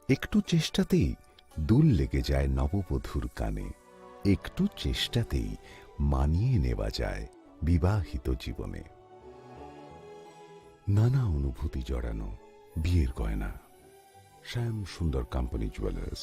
একটু চেষ্টাতেই দুল লেগে যায় নববধূর কানে, একটু চেষ্টাতেই মানিয়ে নেওয়া যায় বিবাহিত জীবনে। নানা অনুভূতি জড়ানো বিয়ের গয়না। শ্যাম সুন্দর company jewellers.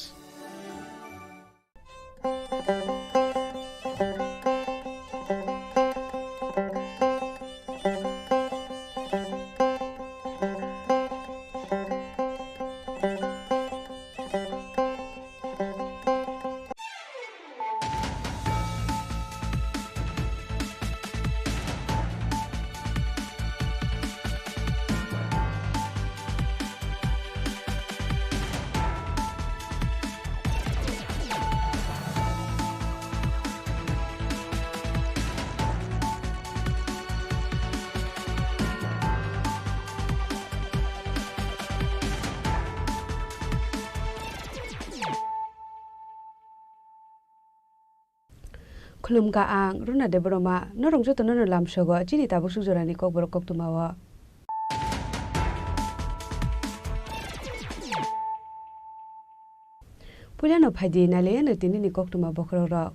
Khulumka ang runa de broma norong joto nono lamsogo chini tabu sujorani kokborok koktumawa. Pulano phaidi nale no tinini koktuma bokrorok.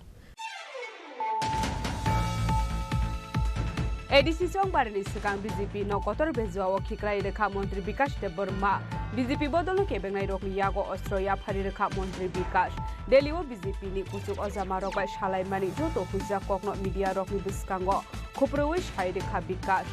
ADC song barani sikang BJP no kotor bezwa khikrai rekha mantri Bikash Deborma BJP bodolo kebengai rokni yago Ostroya phari rekha mantri Bikash Delhi o BJP ni kusuk ozama rok bai shalai mani joto huja kokno media rokni biskango khoproi shai rekha Bikash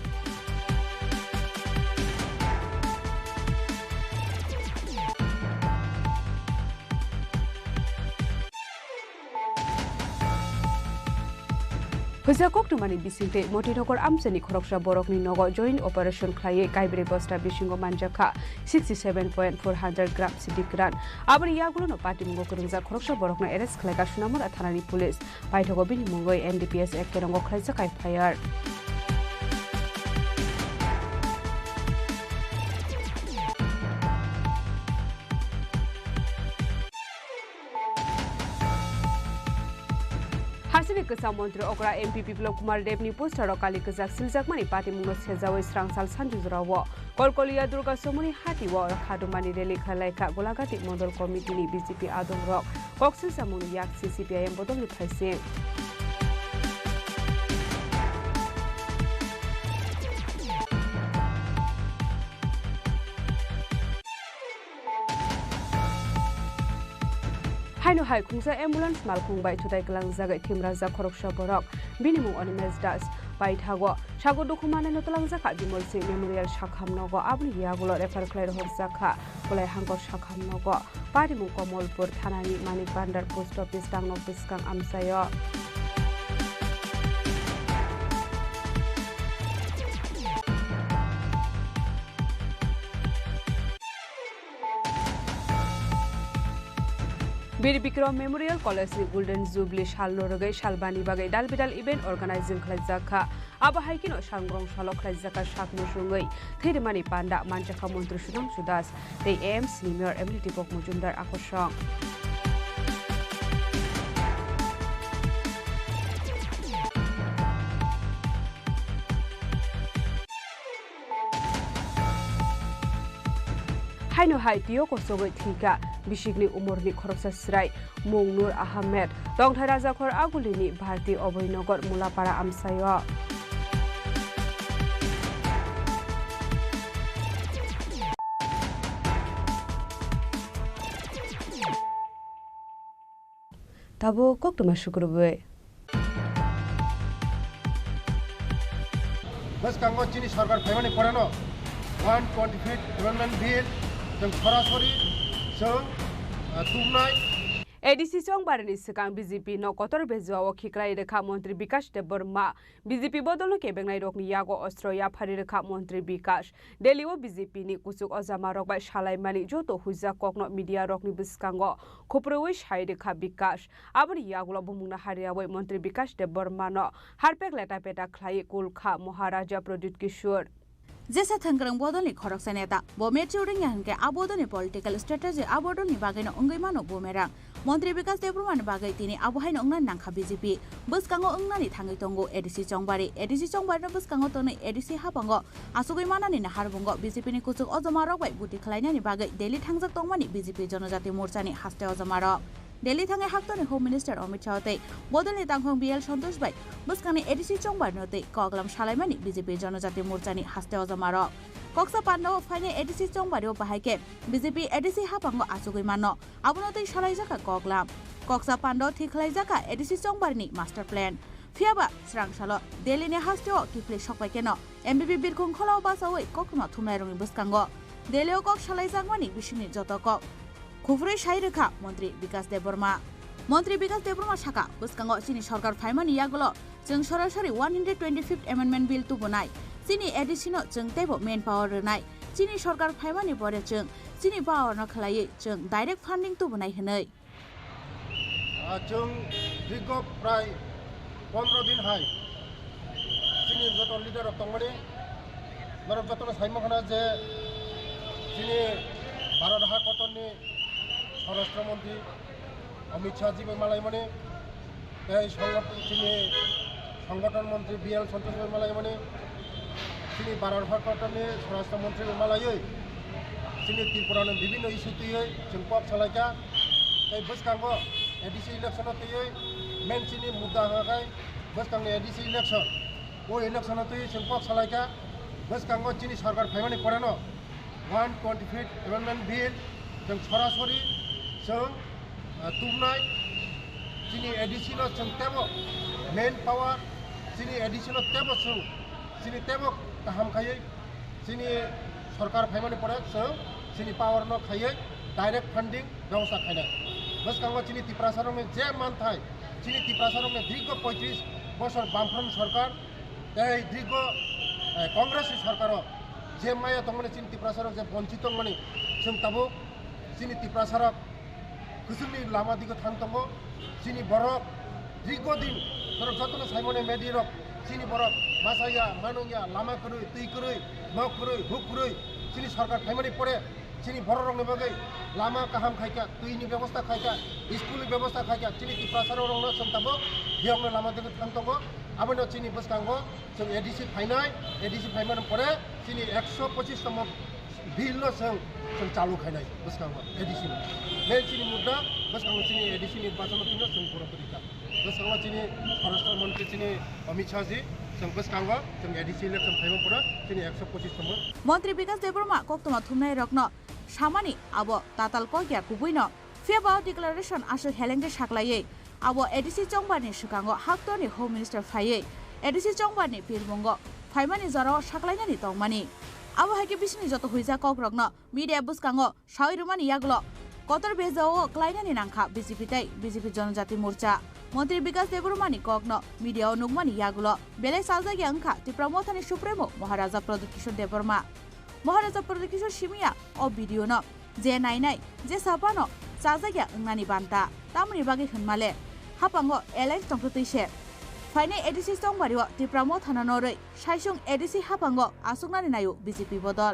Huja koktumani bisinte Motinogor Amchani Khorok ni nogo joint operation khlaye kaibere bosta bisingo manjaka 67.400 gram sidikran abri yagulo no party mungo kurungja Khoroksa borokno arrest khlaika sunamur thanani police paithogo bini mungoi NDPS ekkerongo khlaisa kai fire Hasini Kasa Montri Okra MPP Blok Kumar Devni poster Kali Kazak Siljakmani Party Mungo Sezawe Strangsal Sanjuzrawo Kolkolia Durga Somuni Hatiwo Khadumani Reli Khalaika Golagati Model Committee ni BJP Adom Rock Koksil Samuni Yak CCPIM Bodoli Phaise Haino hai khungsa ambulance malkhung bai thutai klang jagai thimraja Khoroksa borok binimung Onimes Das bai thago sago dokumane notalang jaka Bimol Singh Memorial Shakhamnogo abni yagulo refer khlai rohor jaka kolai hangor Shakhamnogo Parimung Komolpur Thanani Manik Bandar Post Office Tangno Biskang Amsayo Bir Bikram Memorial College ni Golden Jubilee Shal Lorogai Shalbani Bagai Dalbidal event organizing khlaijaka aba haikino sangrong salok khlaijaka sakmusungai Thirimani Panda Manjaka Mantri Sudam Sudas tei AM Senior Ability Pok Mujumdar Akosong Haino hai tiyo kosogoi thika Bishigni Umurni Khoroksa Srai Mungnur Ahmed Dongthai Rajakhor Agulini Bharti Obhoinogor Mulapara Amsayo Tabo koktuma shukrubwe Bas kango Chini Sarkar Femani Korano 125 Amendment Bill जों सरासरि जों तुमनाय ADC song barani sikang BJP no kotor bezwa khikrai rekha mantri Bikash Deborma BJP bodolo kebengai rokni yago Ostroya phari rekha mantri Bikash Delhi o BJP ni kusuk ozama rok bai shalai mani joto huja kokno media rokni biskango khoproi shai rekha Bikash abri yagulo bumungna hariawai mantri Bikash Deborma no harpek leta peta khlai kulkha Maharaja Pradit Kishore Jesa thangkrang bodoni khoroksa neta bo metro ring yang ke abodoni political strategy abodoni bagena ungai mano bomerang মন্ত্রী বিকাশ দেববর্মাनि बागै তিনি আবহাইनो अंगनानि नांखा BJP বসকাঙ্গো अंगनानि थाङै तंगो ADC चंबारि बसकांगो तनै ADC हाबांगो आसुगै मानानि हारबुंगो बिजेपिनि कुचुक अजमारक bye बुटि खलायनानि बागै Delhi थांजाक तंमानि BJP जनजाति मोर्चानि हास्ते अजमारक दिल्ली थाङै हाक्तनि home minister Amit शाहतै बदलनि तांखं बिएल सन्तोष bye बसकांनि ADC चंबारिनोतै कगलाम सालायमानि BJP जनजाति मोर्चानि हास्ते अजमारक कक्सा पान्डाव फाइने ADC चंबारियाव बाहायके BJP ADC हाबांगो आसुगै मानो आबुनोतै सालायजाका कगलाम कक्सा पान्डाव थिखलायजाका ADC चंबारिनि master plan फियाबा स्रांसालो दिल्लीनि हास्तेव किफ्ले सकबायकेनो एमबिपि बिरखुं खलाव बासावै ककमा थुमनायरंनि बसकांगो दिल्लीयाव कक सालायजागमानि बिसिनि जतक खुफुरै साइरेखा मंत्री विकास देबबर्मा साका बसकांगो चिनी सरकार फाइमानि यागलो जों सरासरि 125th एमेन्डमेन्ट बिल तुबनाय चिनी एडिसिनो जों तेबो मेन पावर रनाय चिनी सरकार फाइमानि बरे जों चिनी पावर न खलायै जों डाइरेक्ट फान्डिं तुबनाय हनै जों दीर्घ प्राय 15 दिन हाय चिनी जत लिडार तंगमानि नरक जतन साइमखना जे चिनी भारत हाकतनि স্বরাষ্ট্র মন্ত্রী অমিত শাহ জি মালাই মানে এই চিনি সংগঠন মন্ত্রী বিএল সন্তোষ মালাই মানে চিনি ভারত হাকতनि স্বরাষ্ট্র মন্ত্রী মালাयै চিনি ত্রিপুরাनि বিভিন্ন ইস্যু তুयै जों पप सालायका এই बसकांगो एडिसि इलेक्शन तुयै मेन चिनी मुद्दा हाखाय बसकांगो एडिसि इलेक्शन ओ इलेक्शन तुयै जों पप सालायका बसकांगो चिनी सरकार फाइमानि परेनो 125th एमेन्डमेन्ट बिल जों सरासरि जों तुमनाय चिनी एडिसिनो जों तेबो मेन पावर चिनी एडिसिनो तेबो जों चिनी तेबो गाहाम खायै चिनी सरकार फाइमानि परे जों चिनी पावर न खायै डाइरेक्ट फंडिंग व्यवस्था खायनाय बसकांगो चिनी तिप्रासारंनि जे मानथाय चिनी तिप्रासारंनि दीर्घ 35 বছর বামফ্রন্ট সরকার এই দীর্ঘ কংগ্রেসি সরকারও যে মায়া তংমানে চিনি तिप्रासारक जे बंचित माने जों ताबो चिनी तिप्रासारक गोसोनि लामा दिगो थांतंगो चिनी बरक दीर्घ दिन बरक जतन साइमने मेडिरक चिनी बरक मासाया मानंगिया लामा करै तै करै न करै हुक करै चिनी सरकार फाइमानि परे चिनी बररंनि बागै लामा गाहाम खायका तैनि व्यवस्था खायका स्कुलनि व्यवस्था खायका चिनी तिप्रासारक रंनो जों ताबो बियावनो लामा दिगो थांतंगो आबनो चिनी बसकांगो जों एडिसि फाइमानि परे चिनी 125 तम बिल जों चालू खायनाय बसकांगो एडिसि मेन चिनी मुद्दा बसकांगो चिनी एडिसि निर्वाचन तिनो जों बरतरिका बसकांगो चिनी स्वराष्ट्र मंत्री चिनी अमित शाह जी जों बसकांगो जों एडिसि इलेक्शन फाइमानि परे चिनी 125 तम मंत्री विकास देबबर्मा कक्तमा थुमनाय रक्न सामानि आबो ताताल कग्या कुबुइनो फेबा डिक्लारेशन आसु हेलेंगे साकलायै आबो एडिसि चंबानि सुकांगो हाक्तनि होम मिनिस्टार फायै एडिसि चंबानि बिरबंगो फाइमानि जराव साकलायनानि तंमानि आबो हाइके बिसिनि जत हुइजा कग्रगन मीडिया बुसकांगो साइरुमानि यागलो कतर बेजाओ क्लाइनानि नांखा बिजेपि जनजाति मोर्चा मंत्री विकास देबबर्मानि कग्न मीडिया नुगमानि यागलो बेले साजागे अंखा त्रिपुरामथानि सुप्रेमो महाराजा प्रदुकिशोर देबबर्मा महाराजा प्रदुकिशोर सिमिया ओ भिडियो न जे नायनाय जे सापानो साजागे अंगनानि बान्ता तामनि बागे होनमाले हापांगो एलायन्स तंख्रुतैसे फाइने एडिसि चंबारियो त्रिपुरामथाना नरै साइसुं एडिसि हापांगो आसुगनानि नायो बिजेपि बदल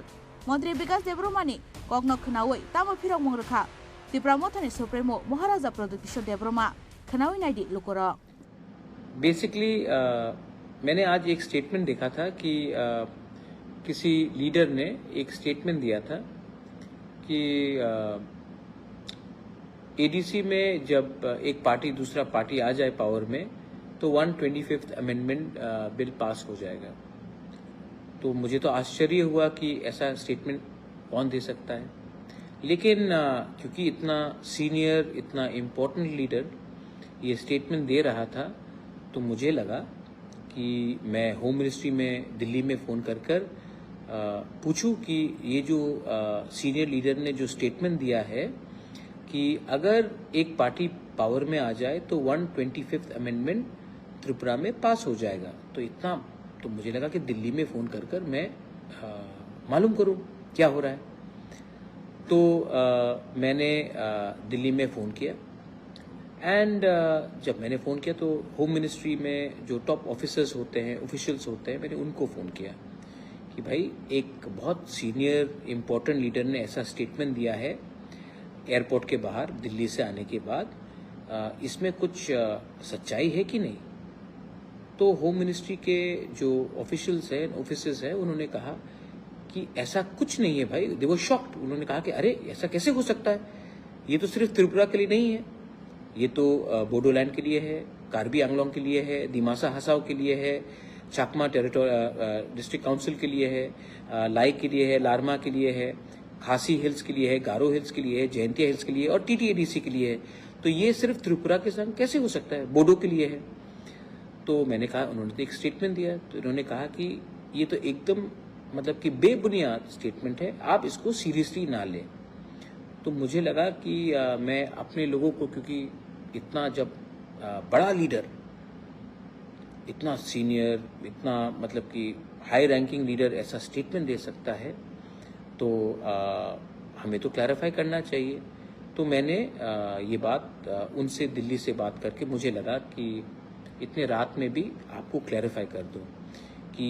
मंत्री विकास देबबर्मानि कग्न खनावै तामो फिरं मंगरखा त्रिपुरामथानि सुप्रेमो महाराजा प्रदुकिशोर देबबर्मा खनावै नायदि लुकोर बेसिकली मैंने आज एक स्टेटमेंट देखा था कि किसी लीडर ने एक स्टेटमेंट दिया था कि एडीसी में जब एक पार्टी दूसरा पार्टी आ जाए पावर में तो 125th अमेंडमेंट बिल पास हो जाएगा। तो मुझे तो आश्चर्य हुआ कि ऐसा स्टेटमेंट कौन दे सकता है, लेकिन क्योंकि इतना सीनियर इतना इम्पोर्टेंट लीडर ये स्टेटमेंट दे रहा था तो मुझे लगा कि मैं होम मिनिस्ट्री में दिल्ली में फ़ोन कर पूछूं कि ये जो सीनियर लीडर ने जो स्टेटमेंट दिया है कि अगर एक पार्टी पावर में आ जाए तो 125th अमेंडमेंट त्रिपुरा में पास हो जाएगा। तो इतना तो मुझे लगा कि दिल्ली में फ़ोन कर मैं मालूम करूं क्या हो रहा है। तो मैंने दिल्ली में फ़ोन किया एंड जब मैंने फ़ोन किया तो होम मिनिस्ट्री में जो टॉप ऑफिसर्स होते हैं ऑफिशियल्स होते हैं मैंने उनको फ़ोन किया कि भाई एक बहुत सीनियर इम्पोर्टेंट लीडर ने ऐसा स्टेटमेंट दिया है एयरपोर्ट के बाहर दिल्ली से आने के बाद इसमें कुछ सच्चाई है कि नहीं। तो होम मिनिस्ट्री के जो ऑफिशियल्स हैं, ऑफिसर्स हैं, उन्होंने कहा कि ऐसा कुछ नहीं है भाई। दे वर शॉक्ड। उन्होंने कहा कि अरे ऐसा कैसे हो सकता है, ये तो सिर्फ त्रिपुरा के लिए नहीं है, ये तो बोडोलैंड के लिए है, कार्बी आंगलोंग के लिए है, दिमासा हसाओ के लिए है, चाकमा डिस्ट्रिक्ट काउंसिल के लिए है, लाई के लिए है, लारमा के लिए है, खासी हिल्स के लिए है, गारो हिल्स के लिए है, जयंतिया हिल्स के लिए और TTADC के लिए है। तो ये सिर्फ त्रिपुरा के संग कैसे हो सकता है, बोडो के लिए है। तो मैंने कहा, उन्होंने तो एक स्टेटमेंट दिया, तो उन्होंने कहा कि ये तो एकदम मतलब कि बेबुनियाद स्टेटमेंट है, आप इसको सीरियसली ना लें। तो मुझे लगा कि मैं अपने लोगों को, क्योंकि इतना जब बड़ा लीडर, इतना सीनियर, इतना मतलब कि हाई रैंकिंग लीडर ऐसा स्टेटमेंट दे सकता है, तो हमें तो क्लैरिफाई करना चाहिए। तो मैंने ये बात उनसे दिल्ली से बात करके मुझे लगा कि इतने रात में भी आपको क्लैरिफाई कर दूं कि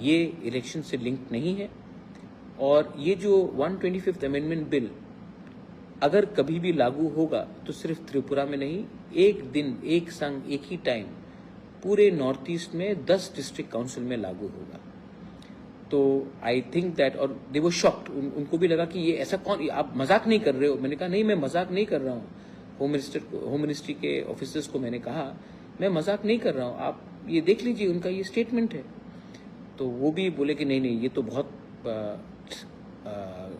ये इलेक्शन से लिंक नहीं है। और ये जो 125th अमेंडमेंट बिल अगर कभी भी लागू होगा तो सिर्फ त्रिपुरा में नहीं, एक दिन, एक संग, एक ही टाइम पूरे नॉर्थ ईस्ट में 10 डिस्ट्रिक्ट काउंसिल में लागू होगा। तो आई थिंक दैट, और दे वर शॉक्ड, उनको भी लगा कि ये ऐसा कौन, आप मजाक नहीं कर रहे हो। मैंने कहा नहीं, मैं मजाक नहीं कर रहा हूँ। होम मिनिस्ट्री के ऑफिसर्स को मैंने कहा मैं मजाक नहीं कर रहा हूँ, आप ये देख लीजिए, उनका ये स्टेटमेंट है। तो वो भी बोले कि नहीं नहीं, ये तो बहुत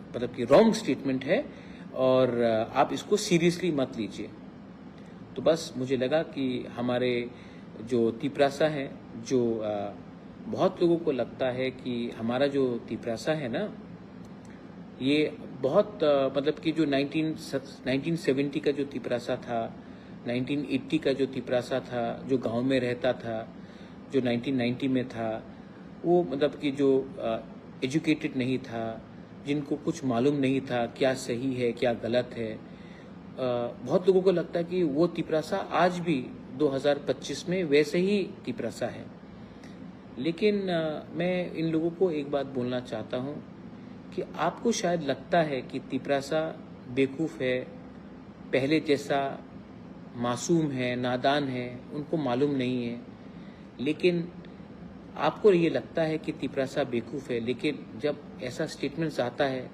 मतलब कि रॉन्ग स्टेटमेंट है और आप इसको सीरियसली मत लीजिए। तो बस मुझे लगा कि हमारे जो तिपरासा हैं, जो बहुत लोगों को लगता है कि हमारा जो तिपरासा है ना, ये बहुत मतलब कि जो 1970 का जो तिपरासा था, 1980 का जो तिपरासा था, जो गांव में रहता था, जो 1990 में था, वो मतलब कि जो एजुकेटेड नहीं था, जिनको कुछ मालूम नहीं था क्या सही है क्या गलत है, बहुत लोगों को लगता है कि वो तिपरासा आज भी 2025 में वैसे ही तिपरासा है। लेकिन मैं इन लोगों को एक बात बोलना चाहता हूँ कि आपको शायद लगता है कि तिपरासा बेवकूफ़ है, पहले जैसा मासूम है, नादान है, उनको मालूम नहीं है। लेकिन आपको ये लगता है कि तिपरासा बेवकूफ़ है, लेकिन जब ऐसा स्टेटमेंट आता है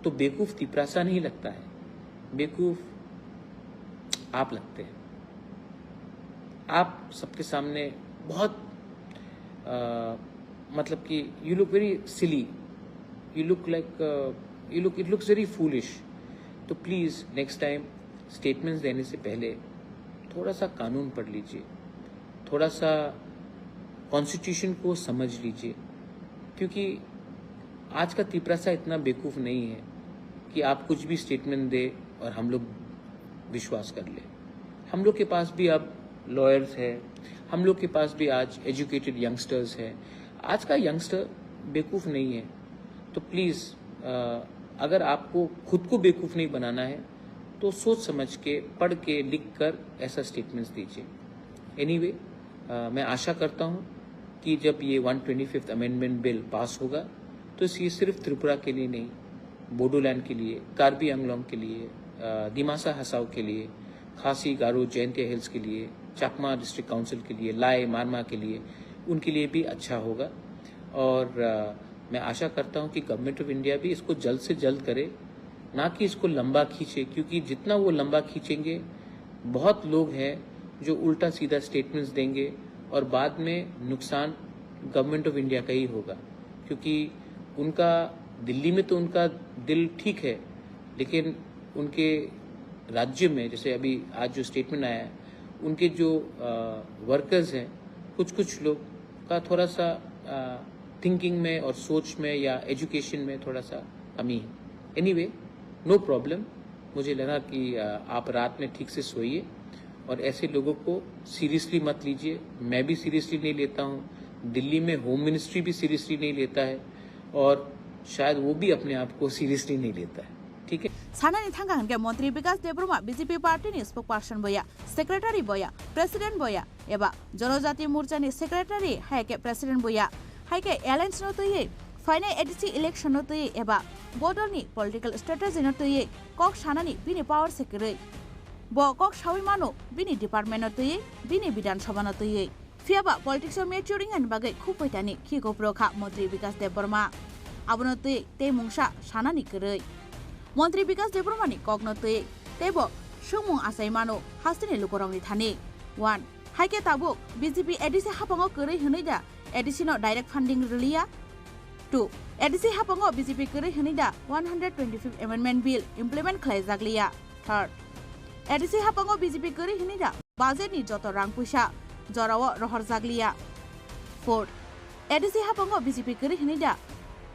तो बेवकूफ़ तिपरासा नहीं लगता है, बेवकूफ़ आप लगते हैं। आप सबके सामने बहुत मतलब कि you look very silly, you look like it looks very foolish. तो प्लीज़ नेक्स्ट टाइम स्टेटमेंट्स देने से पहले थोड़ा सा कानून पढ़ लीजिए, थोड़ा सा कॉन्स्टिट्यूशन को समझ लीजिए, क्योंकि आज का तिपरासा इतना बेवकूफ़ नहीं है कि आप कुछ भी स्टेटमेंट दे और हम लोग विश्वास कर ले। हम लोग के पास भी अब लॉयर्स है, हम लोग के पास भी आज एजुकेटेड यंगस्टर्स है। आज का यंगस्टर बेवकूफ़ नहीं है। तो प्लीज़ अगर आपको खुद को बेवकूफ़ नहीं बनाना है तो सोच समझ के, पढ़ के, लिख कर ऐसा स्टेटमेंट्स दीजिए। एनीवे, मैं आशा करता हूँ कि जब ये 125th अमेंडमेंट बिल पास होगा तो ये सिर्फ त्रिपुरा के लिए नहीं, बोडोलैंड के लिए, कार्बी आंगलोंग के लिए, दिमासा हसाओ के लिए, खासी गारो जयंतिया हिल्स के लिए, चाकमा डिस्ट्रिक्ट काउंसिल के लिए, लाई मारमा के लिए, उनके लिए भी अच्छा होगा। और मैं आशा करता हूं कि गवर्नमेंट ऑफ इंडिया भी इसको जल्द से जल्द करे, ना कि इसको लंबा खींचे, क्योंकि जितना वो लंबा खींचेंगे बहुत लोग हैं जो उल्टा सीधा स्टेटमेंट्स देंगे और बाद में नुकसान गवर्नमेंट ऑफ इंडिया का ही होगा। क्योंकि उनका दिल्ली में तो उनका दिल ठीक है, लेकिन उनके राज्य में, जैसे अभी आज जो स्टेटमेंट आया है, उनके जो वर्कर्स हैं, कुछ लोग का थोड़ा सा थिंकिंग में और सोच में या एजुकेशन में थोड़ा सा कमी है। Anyway, no problem. मुझे लगा कि आप रात में ठीक से सोइए और ऐसे लोगों को सीरियसली मत लीजिए। मैं भी सीरियसली नहीं लेता हूँ, दिल्ली में होम मिनिस्ट्री भी सीरियसली नहीं लेता है और शायद वो भी अपने आप को सीरियसली नहीं लेता है। ठीक है। सानानि थांगा हनके मंत्री विकास देब्रमा बीजेपी पार्टी नि स्पोक पर्सन बया, सेक्रेटरी बया, प्रेसिडेंट बया एबा जनजाति मोर्चा नि सेक्रेटरी हायके प्रेसिडेंट बया हायके एलायंस न तयै फाइने एडीसी इलेक्शन न तयै एबा बोर्डर नि पॉलिटिकल स्ट्रेटेजी न तयै कक सानानि बिनि power secretary Bokok Shawimano, Bini Department of the Bini Bidan Shabana to ye. Fiaba politics of maturing and bagay Kupitani, Kokborok Montri because de Burma. Abonote, Te Mungsha, Shanani Kure. Montri because de Burmani Cognote, Tebo, Shumung Asaimano, Hostel Lukorong Tani. 1. Haike Tabuk, BGP Edisi Hapango Kure Hunida, Edisino direct funding Relia. 2. Edisi Hapango BGP Kure Hunida, 125th Amendment Bill, implement Klezaglia. 3rd. Edisi Hapango BGP Kure Hunida, Bazet ni Joto Rangpusha, Jorawa Rohorzaglia. 4th. Edisi Hapango BGP Kure Hunida,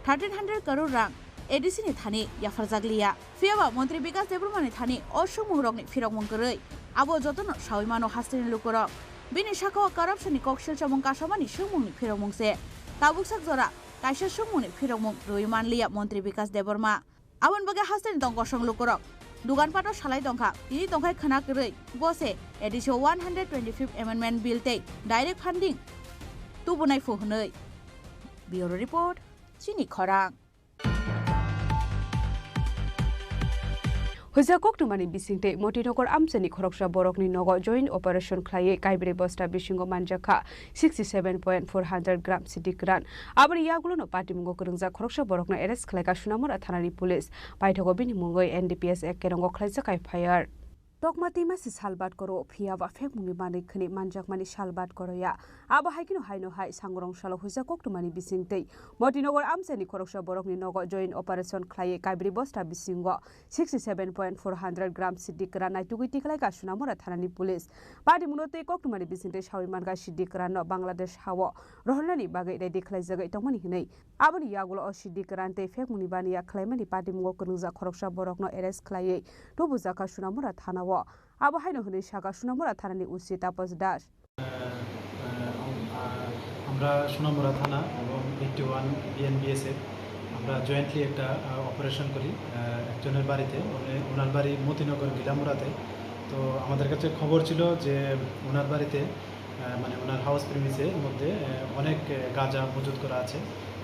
1300 crore rang, Edisi ni Thani, Yafarzaglia. Fiaba, Montri Bikas Debrumani Thani, Oshumurong Firomungkure. Abo jotono Shawimano Hostel Lukorok. Bini Shako corruption ni Kokshil Chamong Kashamani Shumung Firomungse. Tabuksak Zora, Kasha Shumung Firomung, Ruiman Lia Montri Bikas Deborma. Awan Baga Hostel Dongkosong Lukorok. Dugan Pato Shalai Dongka, Ini Dongkai Kanakure, Bose, Edition 125th Amendment Bill Take, Direct Funding. Tubunai Fuhunoi. Bureau Report, Chini Khorang. Hujakok tumani bisingte motinokor amsani khoroksa borokni nogo joint operation khlaye kaibre bosta bisingo manjaka 67.400 gram sidikran abri yagulo no party mungo kurungja khoroksa borokna arrest khlaika sunamura thanani police paithogo bini mungoi NDPS ekkerongo khlaija kai fire Tokmati masi salbat koro phia wa fek mungi mani khani manjak mani salbat koro ya aba haikino haino hai sangrong salo huja koktu mani bisingtei motinogor amsani khoroksa borokni nogo joint operation khlaye kaibri bosta bisingo 67.400 gram sidikra nai tugiti khlai ka sunamura thanani police party munote koktu mani bisingtei shawiman ga sidikra no bangladesh hawo rohonani bagai ready khlai jagai tongmani hinai abani yagulo o sidikra te fek mungi bani ya khlaimani party mungo kunungja khoroksa borokno arrest khlaye to buja ka sunamura thana Abo haino hune shaka sunamura thanani usita posdash আমরা সোনামুড়া থানা এবং 81 বিএনবিএসএফ আমরা jointly একটা operation করি একজনের বাড়িতে ওনার বাড়ি মতিনগর গিলামুড়াতে তো আমাদের কাছে খবর ছিল যে ওনার বাড়িতে মানে ওনার হাউস প্রিমিসের মধ্যে অনেক গাঁজা মজুত করা আছে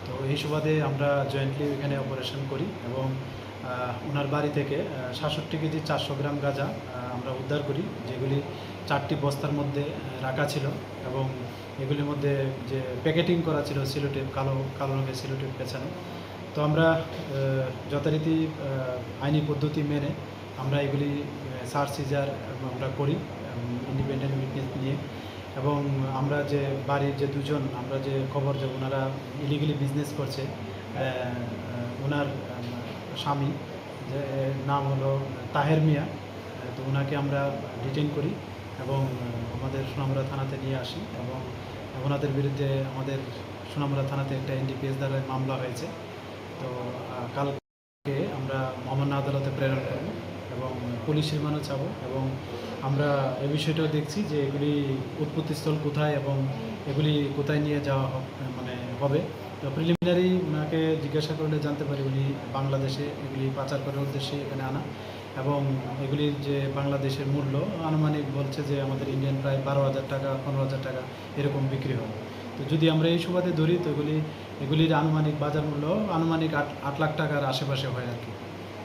তো এই সুবাদে আমরা জয়েন্টলি এখানে অপারেশন করি এবং ওনার বাড়ি থেকে 67 কেজি 400 গ্রাম গাঁজা আমরা উদ্ধার করি যেগুলি 4টি বস্তার মধ্যে রাখা ছিল এবং এগুলির মধ্যে যে প্যাকেটিং করা ছিল সিলোটেপ কালো রঙের সিলোটেপ পেছানো তো আমরা যথারীতি আইনি পদ্ধতি মেনে আমরা এগুলি সার্চ সিজার আমরা করি ইন্ডিপেন্ডেন্ট উইটনেস নিয়ে এবং আমরা যে বাড়ির যে দুজন আমরা যে খবর যে ওনারা ইলিগালি বিজনেস করছে ওনার স্বামী যে নাম হলো তাহের মিয়া তো ওনাকে আমরা ডিটেইন করি এবং আমাদের সোনামুড়া থানাতে নিয়ে আসি এবং ওনাদের বিরুদ্ধে আমাদের সোনামুড়া থানাতে একটা এনডিপিএস দ্বারা মামলা হয়েছে তো কালকে আমরা মহামান্য আদালতে প্রেরণ করব এবং পুলিশ রিমান্ডও চাব এবং আমরা এই বিষয়টাও দেখছি যে এগুলি উৎপত্তিস্থল কোথায় এবং এগুলি কোথায় নিয়ে যাওয়া মানে হবে তো প্রিলিমিনারি ওনাকে জিজ্ঞাসা করলে জানতে পারি উনি বাংলাদেশে এগুলি পাচার করার উদ্দেশ্যে এখানে আনা এবং এগুলির যে বাংলাদেশের মূল্য আনুমানিক বলছে যে আমাদের ইন্ডিয়ান প্রায় 12,000 টাকা 15,000 টাকা এরকম বিক্রি হয় তো যদি আমরা এই সুবাদে ধরি তো এগুলির আনুমানিক বাজার মূল্য আনুমানিক 8 লাখ টাকার আশেপাশে হয় আর কি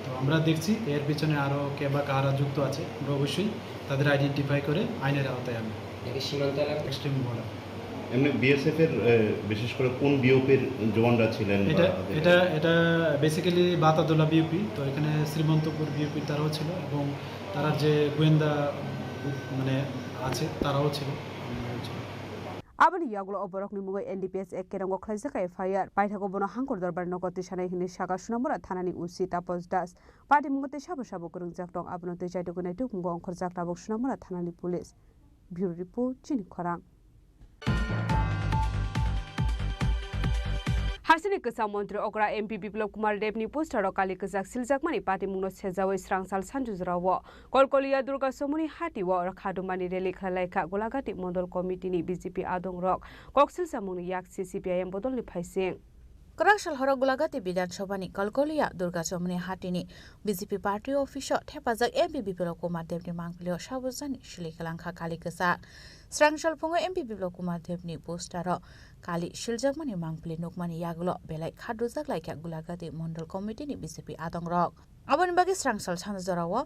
তো আমরা দেখছি এর পিছনে আরও কে বা কারা যুক্ত আছে আমরা অবশ্যই তাদের আইডেন্টিফাই করে আইনের আওতায় আনবো সীমান্ত এলাকা এক্সট্রিম বর্ডার এমনি বিএসএফ এর বিশেষ করে কোন বিওপির জওয়ানরা ছিলেন এটা বেসিক্যালি বাতাদোলা বিওপি তো এখানে শ্রীমন্তপুর বিওপির তারাও ছিল এবং তারা যে গোয়েন্দা মানে আছে তারাও ছিল Abani yagulo oborok ni mungoi NDPS ekkerongo khlaijaka FIR paithago bono hangkor darbar nogoti sanai hini shaka sunamura thanani usi tapos das party mungote sabo kurungjak tong abonote jaitogunai tuk mungo ongkhorjak tabok sunamura thanani police Bureau Report Chini Khorang Hasini Kasa Montri Okra MP Biplop Kumar Devni poster Kali Kazak Siljakmani Party Muno Sezawa Srangsal Sanjuzrawa Kolkolia Durga Somuni Hati Wa Khadumani Reli Khalaika Golagati Model Committee ni BJP Adong Rock Koksil Samuni Yak CCPIM Bodol ni Phaising Koraksal horo golagati bidan sobani Kolkolia Durga Somuni Hatini BJP Party Official Thepajak MP Biplop Kumar Devni Mangpilio Sabujani Shilikalanka Kali Kasa Srangshal Pungo MP Biplop Kumar Debni postaro kali Shiljakmani Mangpli Nukmani Yagulo Belai Khadruzak Laikya Gulagati Mondol Committee ni BJP Adongrok. Abon bagi Srangshal Chanjarawa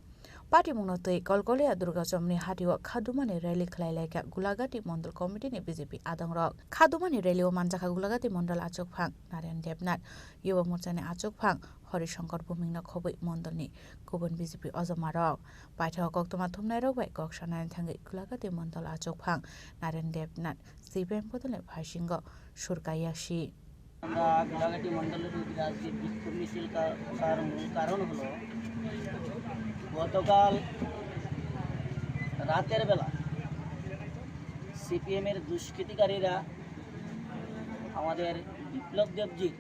Party Munotoi Kolkolia Durga Jomni Hatiwa Khadumani Rally Khlai Laikya Gulagati Mondol Committee ni BJP Adongrok. Khadumani Rally o Manjaka Gulagati Mondol Achok Phang Naren Debnat Yuwa Morchani Achok Phang Hori Shankar Bumingna Khoboi Mondol ni Kubun BJP Ozomarok. Paitha Koktoma Thumnai Rogbai Kokshanan Thangai Gulagati Mondol Achok Phang Naren Debnat CPM Podole Bhaishingo Surkayashi আমরা গোলাঘাটি মণ্ডলের আজকে বিক্ষোভ মিছিল করার মূল কারণ হলো গতকাল রাতের বেলা সিপিএমের দুষ্কৃতিকারীরা আমাদের বিপ্লব দেবজির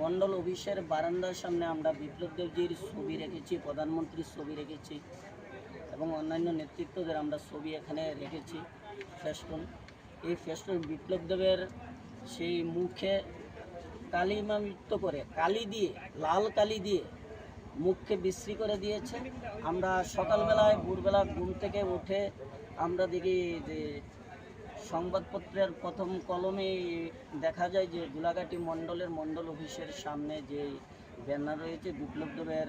মণ্ডল অফিসের বারান্দার সামনে আমরা বিপ্লব দেবজির ছবি রেখেছি, প্রধানমন্ত্রীর ছবি রেখেছি এবং অন্যান্য নেতৃত্বদের আমরা ছবি এখানে রেখেছি ফেস্টুন। এই ফেস্টুন বিপ্লব দেবের সেই মুখে কালিমামিত্ব করে কালি দিয়ে লাল কালি দিয়ে মুখকে বিশ্রী করে দিয়েছে। আমরা সকালবেলায় ভোরবেলা ঘুম থেকে উঠে আমরা দেখি যে সংবাদপত্রের প্রথম কলমে দেখা যায় যে গোলাঘাটি মণ্ডলের মণ্ডল অফিসের সামনে যে ব্যানার রয়েছে বিপ্লব দেবের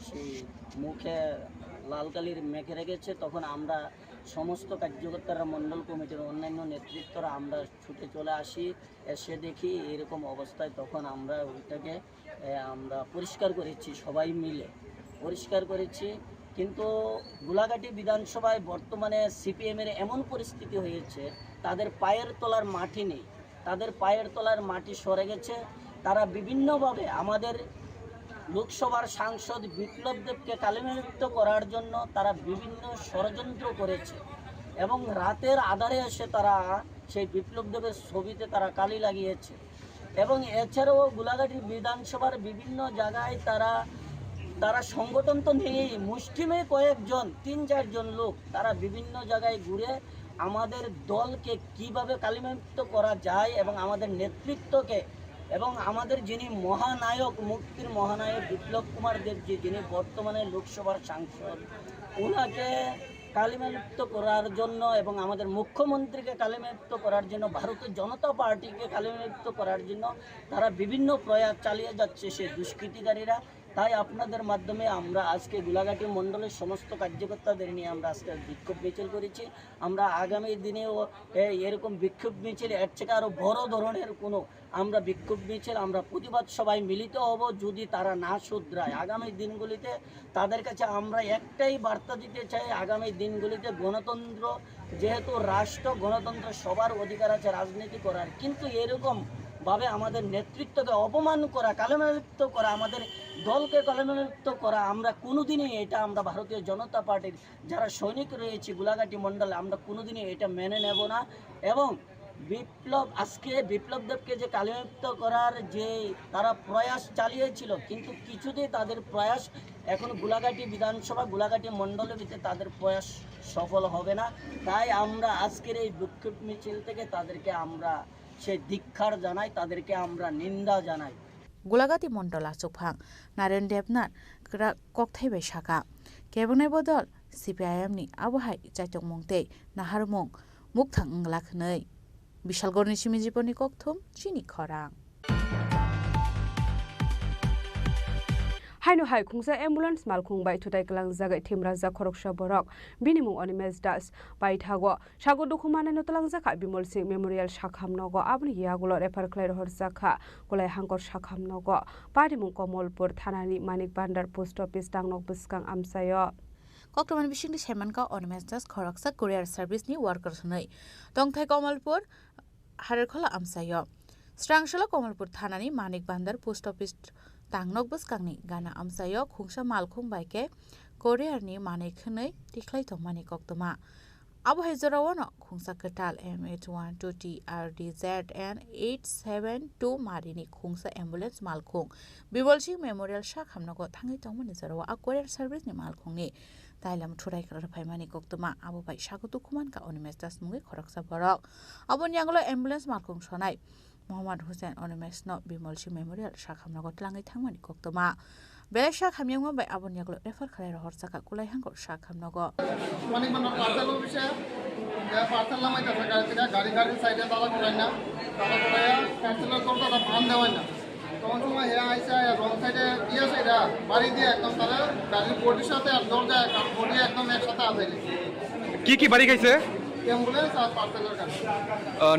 সেই মুখে লাল কালির মেখে রেখেছে। তখন আমরা সমস্ত কার্যকর্তারা মণ্ডল কমিটির অন্যান্য নেতৃত্বরা আমরা ছুটে চলে আসি, এসে দেখি এরকম অবস্থায়। তখন আমরা ওইটাকে আমরা পরিষ্কার করেছি, সবাই মিলে পরিষ্কার করেছি। কিন্তু গোলাঘাটি বিধানসভায় বর্তমানে সিপিএমের এমন পরিস্থিতি হয়েছে তাদের পায়ের তলার মাটি নেই, তাদের পায়ের তলার মাটি সরে গেছে। তারা বিভিন্নভাবে আমাদের লোকসভার সাংসদ বিপ্লব দেবকে কালিমালিপ্ত করার জন্য তারা বিভিন্ন ষড়যন্ত্র করেছে এবং রাতের আধারে এসে তারা সেই বিপ্লব দেবের ছবিতে তারা কালি লাগিয়েছে। এবং এছাড়াও গোলাঘাটি বিধানসভার বিভিন্ন জায়গায় তারা সংগঠন তো নেই, মুষ্টিমেয় কয়েকজন ৩-৪ জন লোক তারা বিভিন্ন জায়গায় ঘুরে আমাদের দলকে কিভাবে কালিমালিপ্ত করা যায় এবং আমাদের নেতৃত্বকে এবং আমাদের যিনি মহানায়ক মুক্তির মহানায়ক বিপ্লব কুমার দেবজি যিনি বর্তমানে লোকসভার সাংসদ ওনাকে কালিমালিপ্ত করার জন্য এবং আমাদের মুখ্যমন্ত্রীকে কালিমালিপ্ত করার জন্য ভারতীয় জনতা পার্টিকে কালিমালিপ্ত করার জন্য তারা বিভিন্ন প্রয়াস চালিয়ে যাচ্ছে সে দুষ্কৃতিকারীরা। তাই আপনাদের মাধ্যমে আমরা আজকে গোলাঘাটি মণ্ডলের সমস্ত কার্যকর্তাদের নিয়ে আমরা আজকে বিক্ষোভ মিছিল করেছি। আমরা আগামী দিনেও এরকম বিক্ষোভ মিছিল এর থেকে আরও বড় ধরনের কোনো আমরা বিক্ষোভ মিছিল আমরা প্রতিবাদ সবাই মিলিত হব যদি তারা না শুধরায়। আগামী দিনগুলিতে তাদের কাছে আমরা একটাই বার্তা দিতে চাই, আগামী দিনগুলিতে গণতন্ত্র যেহেতু রাষ্ট্র, গণতন্ত্র সবার অধিকার আছে রাজনীতি করার, কিন্তু এরকম ভাবে আমাদের নেতৃত্বকে অপমান করা, কালিমালিপ্ত করা, আমাদের দলকে কালিমালিপ্ত করা আমরা কোনোদিনই এটা আমরা ভারতীয় জনতা পার্টির যারা সৈনিক রয়েছে গোলাঘাটি মণ্ডলে আমরা কোনোদিনই এটা মেনে নেব না। এবং আজকে বিপ্লব দেবকে যে কালিমালিপ্ত করার যে তারা প্রয়াস চালিয়েছিল কিন্তু কিছুতেই তাদের প্রয়াস এখন গোলাঘাটি বিধানসভা গোলাঘাটি মণ্ডলের ভিতরে তাদের প্রয়াস সফল হবে না। তাই আমরা আজকের এই বিক্ষোভ মিছিল থেকে তাদেরকে আমরা সেই ধিক্কার জানাই, তাদেরকে আমরা নিন্দা জানাই। গোলাঘাটি মণ্ডল Achok Phang Naren Debnat Kokthaibai Shaka Kebunai Bodol CPIM ni Abuhai Chaitok Mongtei Naharmong Mukthang Lakhnei Bishalgorni Shimijiponi Kokthum Chini Khorang Haino hai khungsa ambulance mal khungbai thutai klang jagai thimraja khoroksha borok binimung onimes das bai thago sago dukhumane notalang jakha bimol singh memorial shakhamnogo abni yagulo refer khlai rohor jakha kolai hangkor shakhamnogo parimung komolpur thanani manik bandar post office tangnok biskang amsayo Koktoman Bishingni Shemanka onimes das khoroksa courier service ni workers nei tongthai komolpur harekhola amsayo Srangshala komolpur thanani manik bandar post office Tangnok Buskangni Gana Amsayo Khungsa Malkhung Baike Korear ni Mane Khunei Tiklai Tomani Koktoma Abu Hezarawana Khungsa Katal M8122TRDZN 872 Marini Khungsa Ambulance Malkhung Bibolsing Memorial Shakhamnogo Tangi Tomani Zarawa a courier service ni Malkhung ni Tailam Thurai Karapaimani Koktoma Abu Bai Shakutu Kumanka Onimes Das Mungi Khoroksa Borok Abu Nyanglo Ambulance Malkhung Shonai Muhammad Hussein Onemesno Bimolsi Memorial Shakhamnago Tlangai Thangmani Koktoma Bele Shakhamyangma by Abonyaglo refer Khalera Horsaka Kulai Hango Shakhamnago অনেক মানুষ parcel অফিসে parcel নামাই থাকে গাড়ি গাড়ির সাইডে তালা করাই না তালা করাইয়া পার্সেলের কল তারা ভান দেওয়াই না তখন সময় হেরা আইসা রং সাইডে দিয়েছে এরা বাড়ি দিয়ে একদম তারা গাড়ির বডির সাথে আর দরজা বডি একদম একসাথে আছে কি বাড়ি খাইছে অ্যাম্বুলেন্স আর পার্সেলের গাড়ি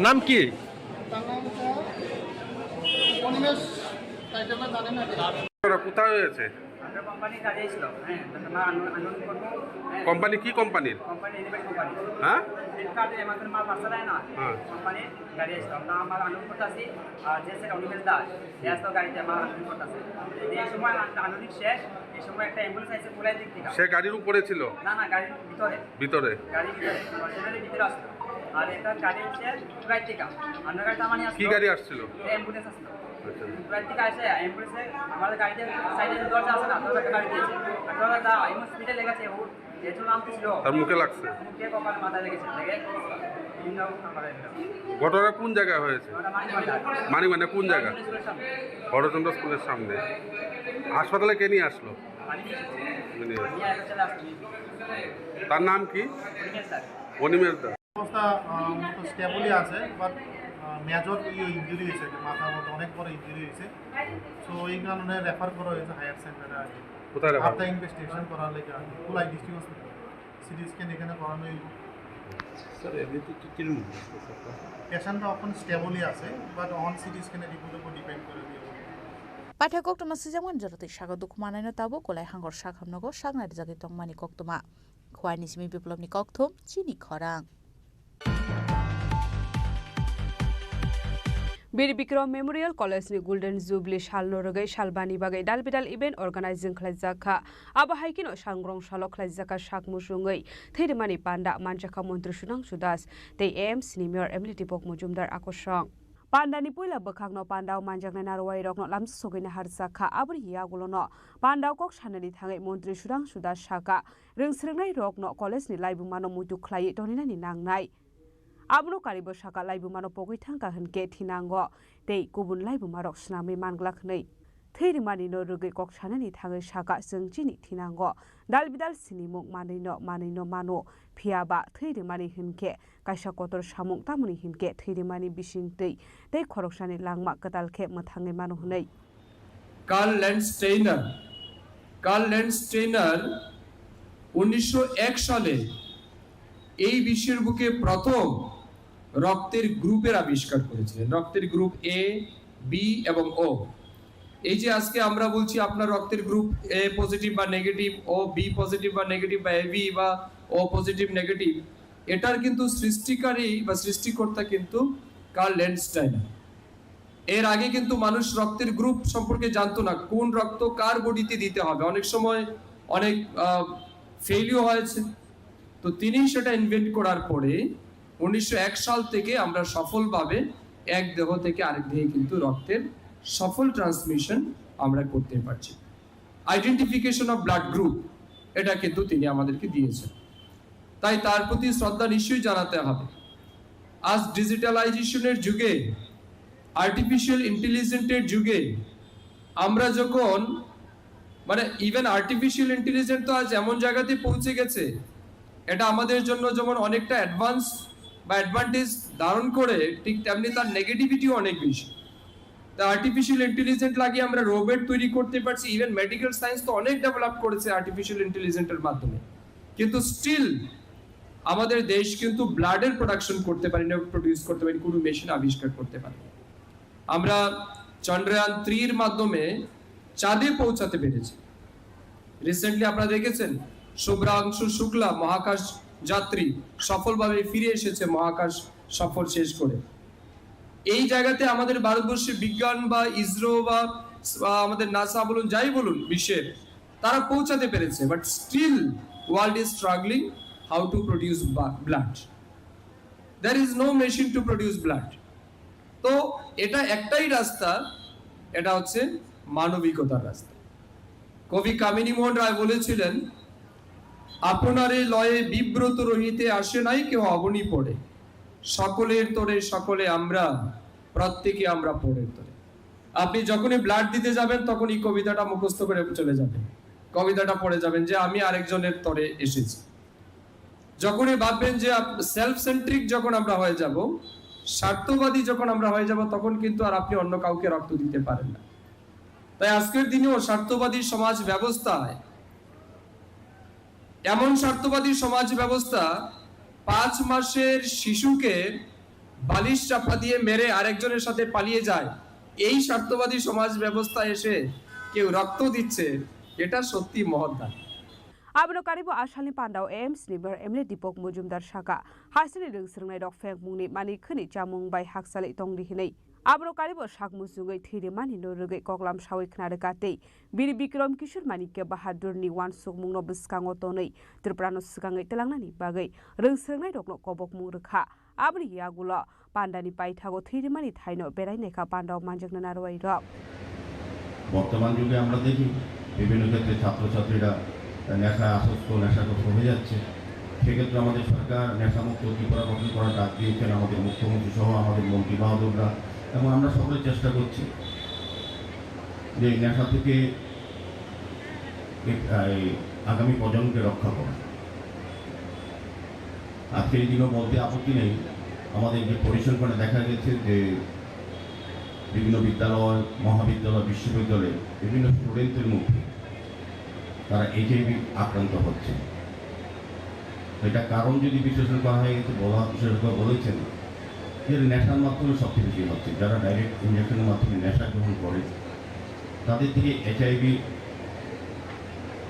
নাম কি তার নাম হচ্ছে অনিমেষ টাইটেলটা জানেন না কোথায় হয়েছে কোম্পানি গাড়ি ছিল হ্যাঁ আন্দোলন করবো কোম্পানি কি কোম্পানির কোম্পানি এলিমেন্ট কোম্পানি হ্যাঁ ফ্লিপকার্ট অ্যামাজন মাল পার্সেল হয় না কোম্পানি গাড়ি আসছিল আমরা আমার আন্দোলন করতেছি আর যে সেটা অনিমেষ দাস সে আসতো গাড়িতে আমার আন্দোলন করতেছে এই সময় আন্দোলন শেষ এই সময় একটা অ্যাম্বুলেন্স আসছে কোলাই দিক থেকে সে গাড়ির উপরে ছিল না গাড়ির ভিতরে গাড়ির ভিতরে আসতো আর একটা গাড়ি হচ্ছে কোলাই থেকে অন্য গাড়িটা মানে কি গাড়ি আসছিল অ্যাম্বুলেন্স আসছিল কোলাই থেকে আসে অ্যাম্বুলেন্সে আমাদের গাড়িতে সাইডে দরজা আছে না দরজা গাড়ি দিয়েছে আর দরজা এমন স্পিডে লেগেছে যেহেতু নাম ছিল তার মুখে লাগছে মুখে কপালে মাথায় লেগেছে লেগে ঘটনা কোন জায়গায় হয়েছে মানিকবান্ধা কোন জায়গা বড়চন্দ্র স্কুলের সামনে হাসপাতালে কে নিয়ে আসলো তার নাম কি অনিমেষ দাস অবস্থা স্টেবলই আছে বাট মেজর ইঞ্জুরি হয়েছে মাথার মধ্যে অনেক বড় ইঞ্জুরি হয়েছে সো এই কারণে রেফার করা হয়েছে হায়ার সেন্টারে আর কি কোথায় রেফার আফটার ইনভেস্টিগেশন করার লেগে আর কি Kulai district hospital CT scan এখানে করানো স্যার এমনিতে কি পেশেন্টটা এখন স্টেবলই আছে বাট অন সিটি স্ক্যানের রিপোর্টের উপর ডিপেন্ড করে দিয়ে Pathak Koktoma Sijaman Jarati Shaga Dukmanano Tabo Kulai Hangor Shakhamnago Shagna Jagi Tongmani Koktoma Khwani Simi Biplobni Kokthom Chini Khorang Bir Bikram Memorial College ni Golden Jubilee Shal Norogai Shalbani Bagai Dalbidal event organizing Khlajaka Aba Haikino Shangrong Shalok Khlajaka Shakmusungai Thedimani Panda Manjaka Montri Sunang Sudas They AM Senior Emily Tipok Mujumdar Akoshang Pandani Puila Bakangno Pandao Manjakna Narwai Rokno Lam Sogina Harzaka Abri Yagulono Pandao Kok Shanali Thangai Montri Sunang Sudas Shaka Ringsringnai Rokno College ni Laibumano Mutu Klai Tonina ni Nangnai Abno Karibo Shaka Laibumano Pogui Tangka Hanke Tinango Dei Gubun Laibumarok Snami Manglaknei Thedimani no Rugi Kok Shanani Thangai Shaka Sengchini Tinango Dalbidal Sinimuk Manino Mano Piaba Thedimani Hinke Kaisha Kotor Shamuk Tamuni Hinke Thedimani Bishing Dei Dei Korokshani Langma Katalke Mathange Mano Hunei Karl Landsteiner 1901 সালে এই বিশ্বের বুকে প্রথম রক্তের গ্রুপের আবিষ্কার করেছিলেন রক্তের গ্রুপ এ বি এবং ও এই যে আজকে আমরা বলছি আপনার রক্তের গ্রুপ এ পজিটিভ বা নেগেটিভ ও বি পজিটিভ বা নেগেটিভ বা এবি বা ও পজিটিভ নেগেটিভ এটার কিন্তু সৃষ্টিকারী বা সৃষ্টিকর্তা কিন্তু কার্ল ল্যান্ডস্টাইনার এর আগে কিন্তু মানুষ রক্তের গ্রুপ সম্পর্কে জানতো না কোন রক্ত কার বডিতে দিতে হবে অনেক সময় অনেক ফেলিও হয়েছে তো তিনি সেটা ইনভেন্ট করার পরে 1901 সাল থেকে আমরা সফলভাবে এক দেহ থেকে আরেক দেহে কিন্তু রক্তের সফল ট্রান্সমিশন আমরা করতে পারছি আইডেন্টিফিকেশন অফ ব্লাড গ্রুপ এটা কিন্তু তিনি আমাদেরকে দিয়েছেন তাই তার প্রতি শ্রদ্ধা নিশ্চয়ই জানাতে হবে আজ ডিজিটালাইজেশনের যুগে আর্টিফিশিয়াল ইন্টেলিজেন্সের যুগে আমরা যখন মানে ইভেন আর্টিফিশিয়াল ইন্টেলিজেন্স তো আজ এমন জায়গাতে পৌঁছে গেছে এটা আমাদের জন্য যেমন অনেকটা অ্যাডভান্স বা অ্যাডভান্টেজ ধারণ করে ঠিক তেমনি তার নেগেটিভিটিও অনেক বেশি তা আর্টিফিশিয়াল ইন্টেলিজেন্স লাগিয়ে আমরা রোবট তৈরি করতে পারছি ইভেন মেডিকেল সায়েন্স তো অনেক ডেভেলপ করেছে আর্টিফিশিয়াল ইন্টেলিজেন্সের মাধ্যমে কিন্তু স্টিল আমাদের দেশ কিন্তু ব্লাডের প্রোডাকশন করতে পারি না প্রোডিউস করতে পারি কোনো মেশিন আবিষ্কার করতে পারি আমরা চন্দ্রয়ান 3 এর মাধ্যমে চাঁদে পৌঁছাতে পেরেছি রিসেন্টলি আপনারা দেখেছেন শুভ্রাংশু শুক্লা মহাকাশ যাত্রী সফলভাবে ফিরে এসেছে মহাকাশ সফর শেষ করে এই জায়গাতে আমাদের ভারতবর্ষের বিজ্ঞান বা ইসরো বা আমাদের নাসা বলুন যাই বলুন বিশ্বের তারা পৌঁছাতে পেরেছে but still world is struggling how to produce blood there is no machine to produce blood তো এটা একটাই রাস্তা এটা হচ্ছে মানবিকতার রাস্তা কবি কামিনী মোহন রায় বলেছিলেন আপনারে লয়ে বিব্রত রহিতে আসে নাই কেউ অবনী পড়ে সকলের তোরে সকলে আমরা প্রত্যেকে আমরা পড়ের তরে। আপনি যখনই ব্লাড দিতে যাবেন তখনই কবিতাটা মুখস্থ করে চলে যাবেন, কবিতাটা পড়ে যাবেন যে আমি আরেকজনের তরে এসেছি। যখনই ভাববেন যে সেলফ সেন্ট্রিক যখন আমরা হয়ে যাব, স্বার্থবাদী যখন আমরা হয়ে যাব, তখন কিন্তু আর আপনি অন্য কাউকে রক্ত দিতে পারেন না। তাই আজকের দিনেও স্বার্থবাদী সমাজ ব্যবস্থায়, এমন স্বার্থবাদী সমাজ ব্যবস্থা 5 মাসের শিশুকে বালিশ চাপা দিয়ে মেরে আরেকজনের সাথে পালিয়ে যায়, এই স্বার্থবাদী সমাজ ব্যবস্থা এসে কেউ রক্ত দিচ্ছে, এটা সত্যি মহৎ দান। Abno karibo ashalni pandau AIMS ni ber emle Dipok Mujumdar Shaka hasini rengsrngnai dok feng mungni mani khani chamung bai haksali tongdi hinai abno karibo shak musungai thiri mani no rugai koklam shawi khnare katei Bir Bikram Kishor Manike Bahadur ni wan suk mungno biskango tonei Tripura no sikangai telangnani bagai rengsrngnai dok no kobok mung rekha abri yagula pandani paithago thiri mani thaino berai nekha pandau manjakna narwai rok বর্তমান যুগে আমরা দেখি বিভিন্ন ক্ষেত্রে ছাত্রছাত্রীরা নেশা আসক্ত, নেশাগ্রস্ত হয়ে যাচ্ছে। সেক্ষেত্রে আমাদের সরকার নেশামুক্ত ত্রিপুরা গঠন করার ডাক দিয়েছেন আমাদের মুখ্যমন্ত্রী সহ আমাদের মন্ত্রী বাহাদুররা, এবং আমরা সকলে চেষ্টা করছি যে নেশা থেকে আগামী প্রজন্মকে রক্ষা করা। আজকের এই দিনও বলতে আপত্তি নেই, আমাদের যে পরিসংখ্যানে দেখা গেছে যে বিভিন্ন বিদ্যালয়, মহাবিদ্যালয়, বিশ্ববিদ্যালয়ে বিভিন্ন স্টুডেন্টদের মধ্যে তারা HIV আক্রান্ত হচ্ছে। এটা কারণ যদি বিশ্লেষণ করা হয়ে গেছে, বিশেষজ্ঞ বলেছেন যে নেশার মাধ্যমে সবচেয়ে বেশি হচ্ছে। যারা ডাইরেক্ট ইনজেকশনের মাধ্যমে নেশা গ্রহণ করে তাদের থেকে HIV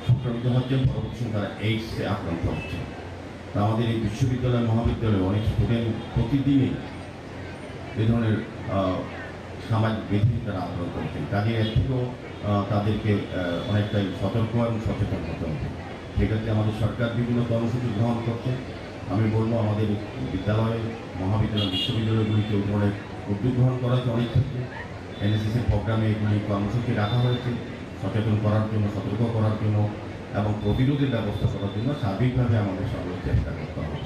সংক্রমিত হচ্ছে, পরবর্তী তারা AIDS-এ আক্রান্ত হচ্ছে। তা আমাদের এই বিশ্ববিদ্যালয়, মহাবিদ্যালয়ে অনেক স্টুডেন্ট প্রতিদিনই এই ধরনের সামাজিক ব্যাধি তারা আক্রান্ত হচ্ছেন। কাজে এর থেকেও তাদেরকে অনেকটাই সতর্ক এবং সচেতন হতে হবে। সেক্ষেত্রে আমাদের সরকার বিভিন্ন কর্মসূচি গ্রহণ করছে। আমি বলবো আমাদের বিদ্যালয়, মহাবিদ্যালয়, বিশ্ববিদ্যালয়গুলিতে ওই ধরনের উদ্যোগ গ্রহণ করা হয়েছে অনেক ক্ষেত্রে। NSS-এর প্রোগ্রামে এগুলি কর্মসূচি রাখা হয়েছে সচেতন করার জন্য, সতর্ক করার জন্য এবং প্রতিরোধের ব্যবস্থা করার জন্য সার্বিকভাবে আমাদের সকলের চেষ্টা করতে হবে।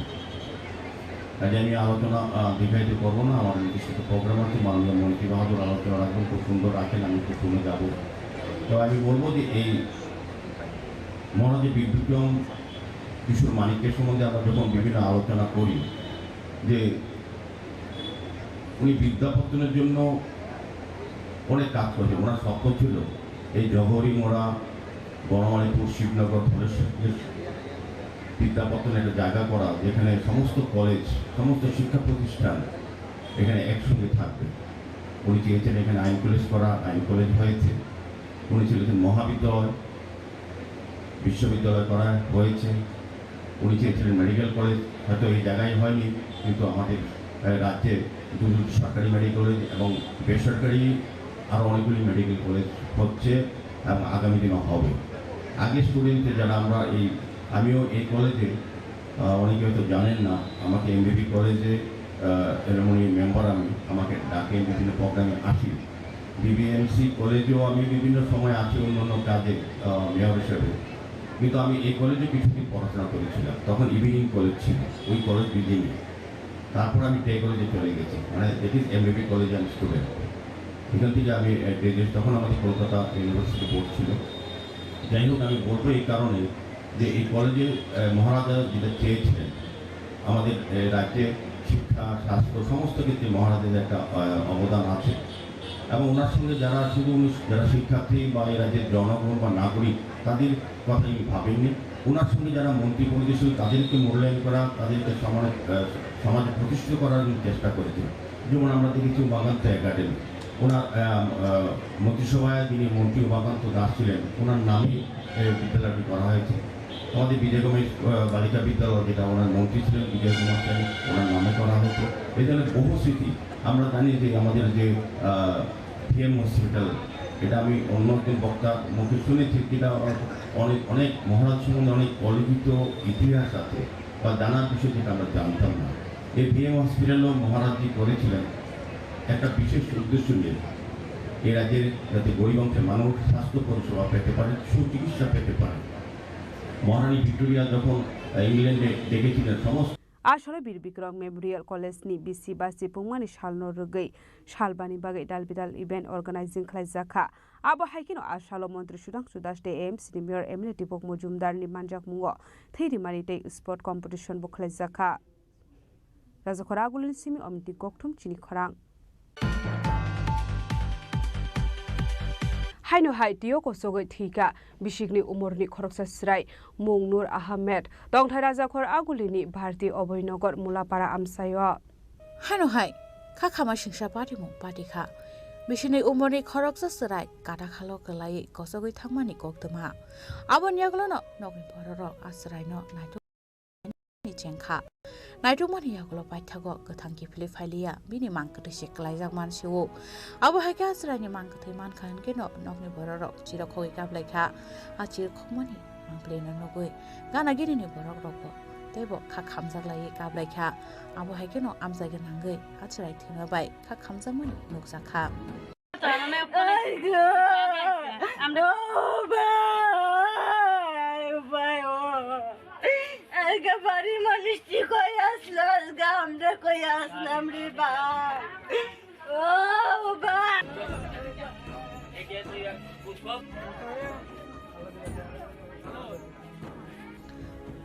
কাজে আমি আলোচনা দীর্ঘায়িত করবো না, আমার নির্দিষ্ট প্রোগ্রাম আছে, মাননীয় মন্ত্রী বাহাদুর আলোচনা রাখবেন, খুব সুন্দর রাখেন, আমি খুব শুনে যাবো। তো আমি বলবো যে এই মহারাজ বীর বিক্রম কিশোর মানিকের সম্বন্ধে আমরা যখন বিভিন্ন আলোচনা করি যে উনি বিদ্যাপত্তনের জন্য অনেক কাজ করেছেন। ওনার স্বপ্ন ছিল এই জহরি মোড়া, বনমালীপুর, শিবনগর, ধলেশ্বর বিদ্যাপত্তনের একটা জায়গা করা, যেখানে সমস্ত কলেজ, সমস্ত শিক্ষা প্রতিষ্ঠান এখানে একসঙ্গে থাকবে। উনি চেয়েছেন এখানে আইন কলেজ করা, আইন কলেজ হয়েছে। উনি চেয়েছেন মহাবিদ্যালয়, বিশ্ববিদ্যালয় করা হয়েছে। উনি চেয়েছিলেন মেডিকেল কলেজ, হয়তো এই জায়গায় হয়নি, কিন্তু আমাদের রাজ্যে দুটো সরকারি মেডিকেল কলেজ এবং বেসরকারি আরও অনেকগুলি মেডিকেল কলেজ হচ্ছে এবং আগামী দিনও হবে। আগে স্টুডেন্টদের যারা আমরা আমিও এই কলেজে, অনেকে হয়তো জানেন না, আমাকে MBB কলেজে এলুমনি মেম্বার, আমাকে ডাকে বিভিন্ন প্রোগ্রামে আসি। BBMC কলেজেও আমি বিভিন্ন সময় আছি অন্য কাজে মেয়র হিসেবে, কিন্তু আমি এই কলেজে কিছুদিন পড়াশোনা করেছিলাম। তখন ইভিনিং কলেজ ছিল, ওই কলেজ বিল্ডিংয়ে। তারপর আমি ডে কলেজে চলে গেছি, মানে দ্যাট ইজ MBB কলেজে আমি স্টুডেন্ট। এখান থেকে আমি তখন আমাদের কলকাতা ইউনিভার্সিটি বোর্ড ছিল। যাই হোক, আমি বলবো এই কারণে যে এই কলেজে মহারাজা যেটা চেয়েছিলেন, আমাদের রাজ্যে শিক্ষা, স্বাস্থ্য সমস্ত ক্ষেত্রে মহারাজের একটা অবদান আছে, এবং ওনার সঙ্গে যারা যারা শিক্ষার্থী বা এই রাজ্যের জনগণ বা নাগরিক, তাদের কথাই ভাবেননি। ওনার সঙ্গে যারা মন্ত্রী পরিবেশ, তাদেরকে মূল্যায়ন করা, তাদেরকে সমাজে প্রতিষ্ঠিত করার চেষ্টা করেছেন। যেমন আমরা দেখেছি বাগান্ত একাডেমি, ওনার মন্ত্রিসভায় যিনি মন্ত্রী বাগান্ত দাস ছিলেন, ওনার নামে বিদ্যালয়টি করা হয়েছে। আমাদের বিজয়কুমার বালিকা বিদ্যালয়, যেটা ওনার মন্ত্রী ছিলেন বিজয়কুমার সেন, ওনার নামে করা হতো। এই ধরনের বহু স্মৃতি আমরা জানি। যে আমাদের যে PM হসপিটাল, এটা আমি অন্য একজন বক্তা মুখে শুনেছি, যেটা অনেক মহারাজ সম্বন্ধে অনেক অলিখিত ইতিহাস আছে বা জানার বিষয়, যেটা আমরা জানতাম না। এই PM হসপিটালও মহারাজজি করেছিলেন একটা বিশেষ উদ্দেশ্য নিয়ে, এই রাজ্যের যাতে গরিব অংশের মানুষ স্বাস্থ্য পরিষেবা পেতে পারে, সুচিকিৎসা পেতে পারে। মহারানী ভিক্টোরিয়া যখন ইংল্যান্ডে ডেকেছিলেন সমস্ত Ashore Bir Bikram Memorial College ni BC Basi Pungmani Shalno Rugai Shalbani Bagai Dalbidal event organizing Klazaka Abo Haikino Ashalo Montri Sudang Sudash de AMC ni Mayor Emily Tipok Mujumdar ni Manjak Mungo Thiri Manite sport competition book Klazaka Razakoragulin Simi Omti Goktum Chini Khorang Haino Haitio Kosogo Tika, Bishigni Umurni Khoroksasrai, Mung Nur Ahmed, Dong Thairazakor Agulini, Bharti Oboinogor Mulapara Amsayo. Haino Hai, Kakama Shingsha Party Mung Patika, Bishini Umurni Khoroksasrai, Katakalo Kalai, Kosogo Tamani Koktama. Abon Yaglono, Nokin Pororo, Asrai no, Naito Chenka. Naito Mani Yaglo Paitago, Katanki Pilifalia, Bini Manka to shake Liza Mansio. Abo Hakas Rani Manka to Manka and Geno, Nogni Bororo, Chiroko Gableka, Achir Komani, Manklina Nogui, Gana Gini Boroko, Debo, Kakamza Lay Gableka, Abo Hakeno, Amzaganangue, Hatcherai Tinabai, Kakamzamani, Nuxaka. I'm Gabari manisti koyas los gamde koyas namri ba. Oh ba.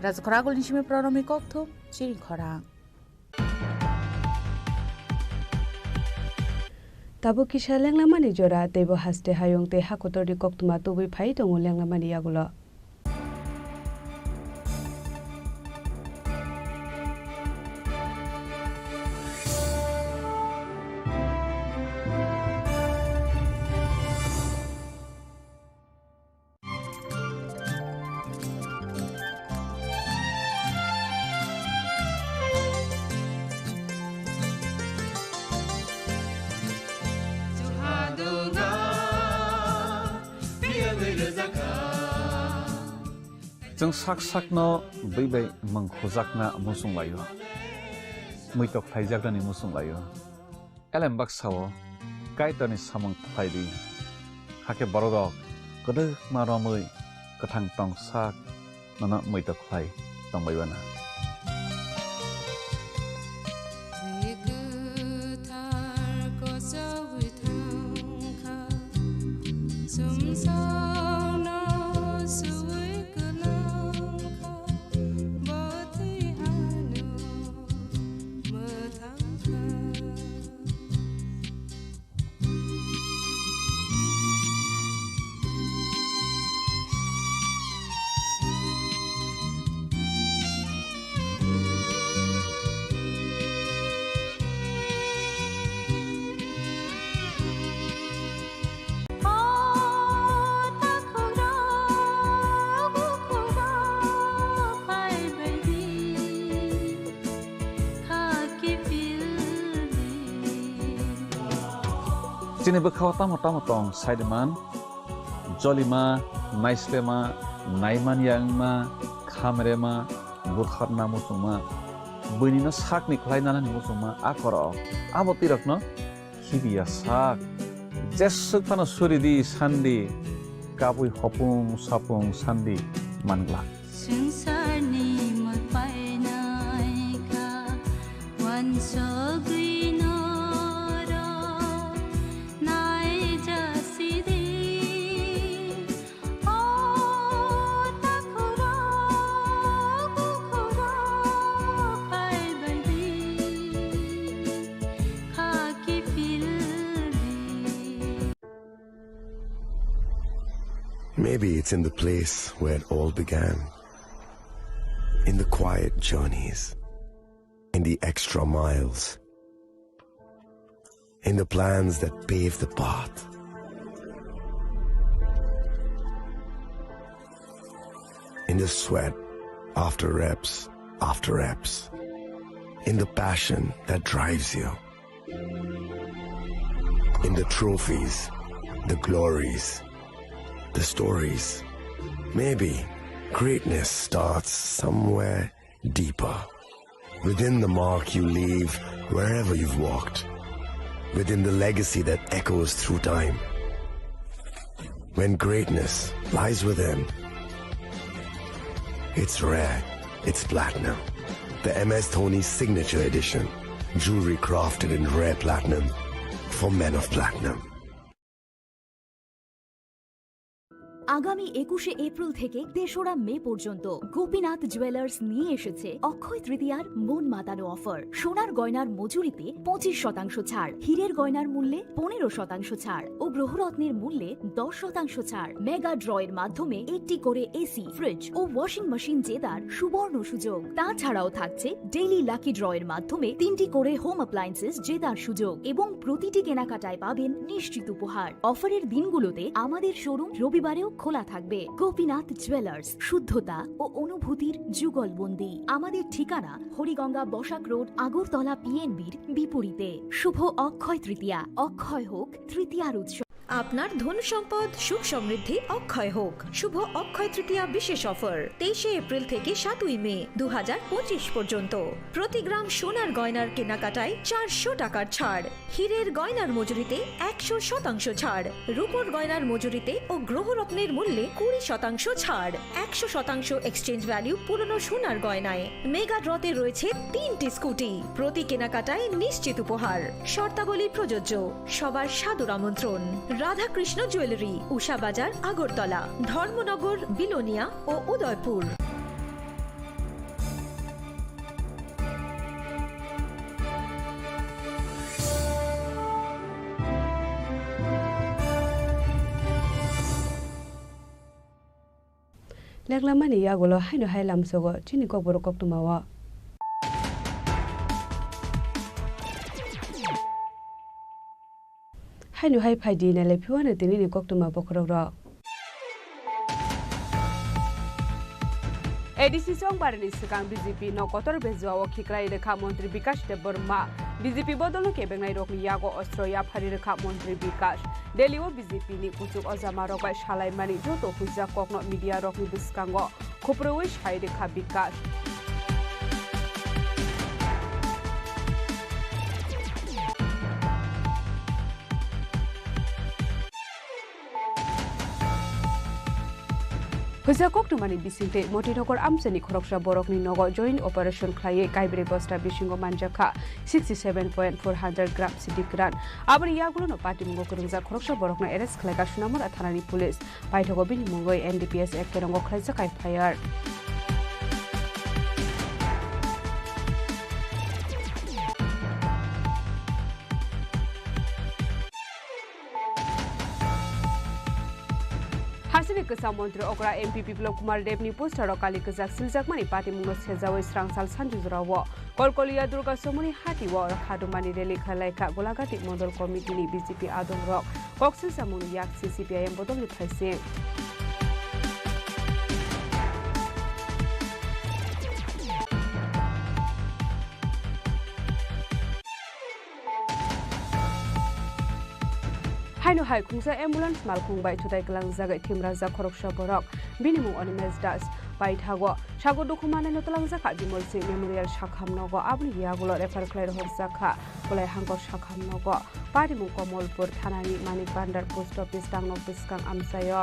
Razakoragul nishime pronomi kokto, Chini Khorang. Tabu kisha Langlamani Jora, Debo Haste Hayong te Hakotori Koktuma to be paid on Langlamani Yagula. Jeng sak no bai mangkhojak na musung layo muitok thaijak ni musung layo elembak sawo kaitani samang thaidi hake borok kodok maromui kathang tong sak nana muitok thai tong baibana Chini bekhaw tamo Saideman, Jolima, Naislema, Naiman Yangma, Kamerema, Butharna Musuma, Bunina Sakni Klainana Musuma, Akoro, Abotirokno, Hibia Sak, Jesukana Suridi, Sandi, Kabui Hopung, Sapung, Sandi, Mangla. Maybe it's in the place where it all began, in the quiet journeys, in the extra miles, in the plans that pave the path. In the sweat after reps, in the passion that drives you, in the trophies, the glories, the stories. Maybe greatness starts somewhere deeper, within the mark you leave wherever you've walked, within the legacy that echoes through time. When greatness lies within, it's rare, it's platinum, the MS Dhoni Signature Edition. Jewelry crafted in rare platinum for men of platinum. আগামী 21শে April থেকে ৩রা মে পর্যন্ত Gopinath jewellers নিয়ে এসেছে অক্ষয় তৃতীয়ার মন মাতানো offer. সোনার গয়নার মজুরিতে 25% ছাড়, হীরের গয়নার মূল্যে 15% ছাড় ও গ্রহরত্নের মূল্যে 10% ছাড়। মেগা ড্রয়ের মাধ্যমে একটি করে এসি, ফ্রিজ ও ওয়াশিং মেশিন জেতার সুবর্ণ সুযোগ। তাছাড়াও থাকছে ডেইলি লাকি ড্রয়ের মাধ্যমে 3টি করে হোম অ্যাপ্লায়েন্সেস জেতার সুযোগ এবং প্রতিটি কেনাকাটায় পাবেন নিশ্চিত উপহার। অফারের দিনগুলোতে আমাদের শোরুম রবিবারেও খোলা থাকবে। গোপীনাথ জুয়েলার্স, শুদ্ধতা ও অনুভূতির যুগলবন্দি। আমাদের ঠিকানা হরিগঙ্গা বসাক রোড, আগরতলা পিএনবির বিপরীতে। শুভ অক্ষয় তৃতীয়া, অক্ষয় হোক তৃতীয়ার উৎসব। আপনার ধন সম্পদ সুখ সমৃদ্ধি অক্ষয় হোক। শুভ অক্ষয় তৃতীয়া বিশেষ অফার 23শে এপ্রিল থেকে 7ই মে 2025 পর্যন্ত। প্রতি গ্রাম সোনার গয়নার কেনাকাটায় 400 টাকার ছাড়, হীরের গয়নার মজুরিতে 100% ছাড়, রূপোর গয়নার মজুরিতে ও গ্রহরত্নের মূল্যে 20% ছাড়, 100% এক্সচেঞ্জ ভ্যালু পুরনো সোনার গয়নায়। মেগা ড্রতে রয়েছে 3টি স্কুটি, প্রতি কেনাকাটায় নিশ্চিত উপহার। শর্তাবলী প্রযোজ্য। সবার সাদর আমন্ত্রণ। রাধাকৃষ্ণ জুয়েলারি, উষা বাজার, আগরতলা, ধর্মনগর, বিলোনিয়া ও উদয়পুর। লেগলামানি ইয়াগুলো হাইনো হাইলাম সগো চিনি ককবরক কক্তুমাওয়া। হাইনো হাই ফাইদি নালে ফিওয়ানে তিনি নি কক্তুমা বকরক র। এডিসি সংবারনি সিকাং বিজেপি নকতর বেজুয়াও খিকরাই রেখা মন্ত্রী বিকাশ দেববর্মা বিজেপি বদল কেবেংনাই রকনি ইয়াগো অস্ত্র ইয়াফারি রেখা মন্ত্রী বিকাশ দেলিও বিজেপি নি কুচুক অজামা রকবাই সালাইমানি যত হুইজা ককন media রকনি বিস্কাঙ্গ খুপ্রউই Sai Rekha bKash. Huza koktumani bisinte Motinogor Amsani Khoroksha Borokni Nogo joint operation Klaye Kaibre Bosta Bishingo Manjaka 67.400 gram sidikran Abri Yagulo no Party Mungo Kurunza Khoroksha Borokna Eres Klaka Shunamur Athanani Police Paitogo Bini Mungoi NDPS Ekerongo Klaisa Kai Fire Hasini Kesa Montri Okra MPP Blok Kumar Devni Poster Okali Kazak Siljakmani Party Mungos Hezawa Strangsal Sanjuzrawo Kolkolia Durga Somuni Hati War Hadumani Deli Kalaika Golagati Model Committee ni BJP Adom Rock Koksil Samuni Yak CCPIM Bodom ni Thaising Haino hai khungsa ambulance malkhung bai thutai klang jagai thimraja khoroksha borok binimu onimes das bai thago sago dokumane no tlang jaka dimol si memorial shakham nogo abni yagulo refer khlai hor jaka kolai hangko shakham nogo parimu komolpur thanani manik bandar post office tangno biskang amsayo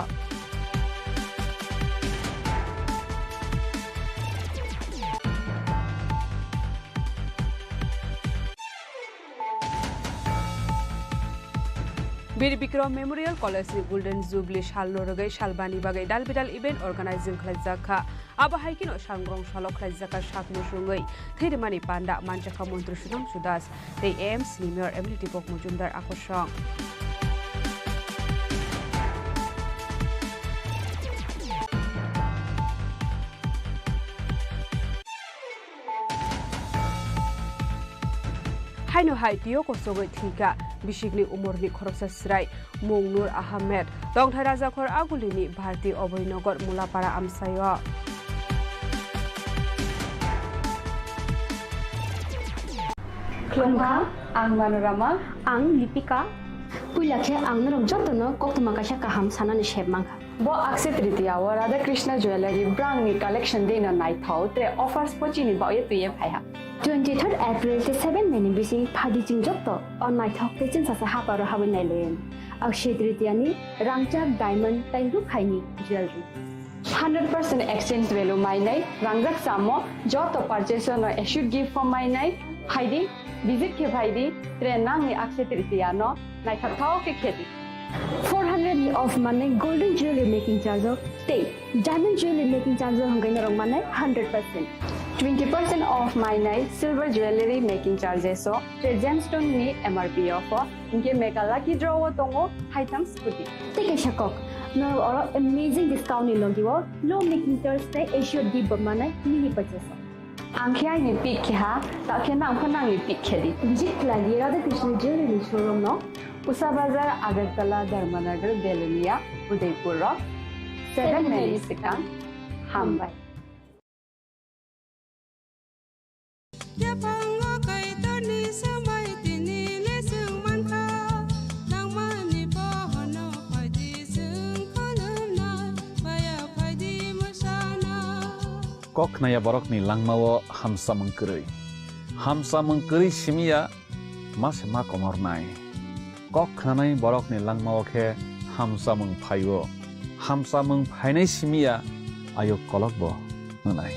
Bir Bikram Memorial College ni Golden Jubilee Shal Lorogai Shalbani Bagai Dalbidal event organizing Khlajaka Aba Haikino Shangrong Shalok Khlajaka Shak Mushungai Thirmani Panda Manjaka Montri Shudam Sudas They AM Senior Ability Pok Mujumdar Akoshong Haino hai tiyo ko sogai thika bishigli umurni khoroksa srai Mongnur Ahmed Dongthai Rajakhor Agulini Bharti Obhoynagar Mulapara Amsayo Klongka ang Manorama ang Lipika Puilakhe ang narom jotono koktuma kaisa kaham sanani shebmangka Bo Akshaya Tritiya wa Radhakrishna Jewelry brand ni collection dena nai thau tre offers pochini ba ye tuye phaiha 23rd April te 7 meni bising phadi jing jotto on nai thok te chin sa haparo hawen nai len Akshaya Tritiya ni rangchak diamond tai ru khaini jewelry 100% exchange value mainai rangjak samo joto purchase no issued gift for mainai haidi visit ke bhaidi trenang ni aksetritiano naithathao ke khedi 400 of money golden jewelry making charge of stay diamond jewelry making charge hangai narong manai 100% 20% off mainai silver jewelry making charges so gemstone ni MRP of inke meka lucky draw tongo haitam scooty take a shakok no or amazing discount ni logiwo low making charge stay issued gift manai mini purchase angkhai ni pick kha ta khena angkhana ni pick khedi visit lagi Radha Krishna jewelry showroom no Pusa Bazar Agartala Dharmanagar Delania Udaipur 7 Melisika Hambai Kok naya borok ni langmawo hamsa mengkeri simia mas ma komor nai kok khanai borok ni langmawo khe hamsa mengphainai simia ayo kolok bo nai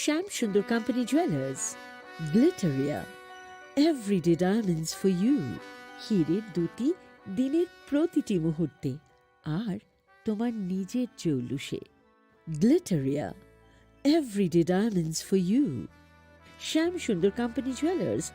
Sham Sundar Company Jewelers, Glitteria, everyday diamonds for you. Hirer duti diner protiti muhurte ar tomar nijer jৌলুসে Glitteria, everyday diamonds for you. Sham Sundar Company Jewelers.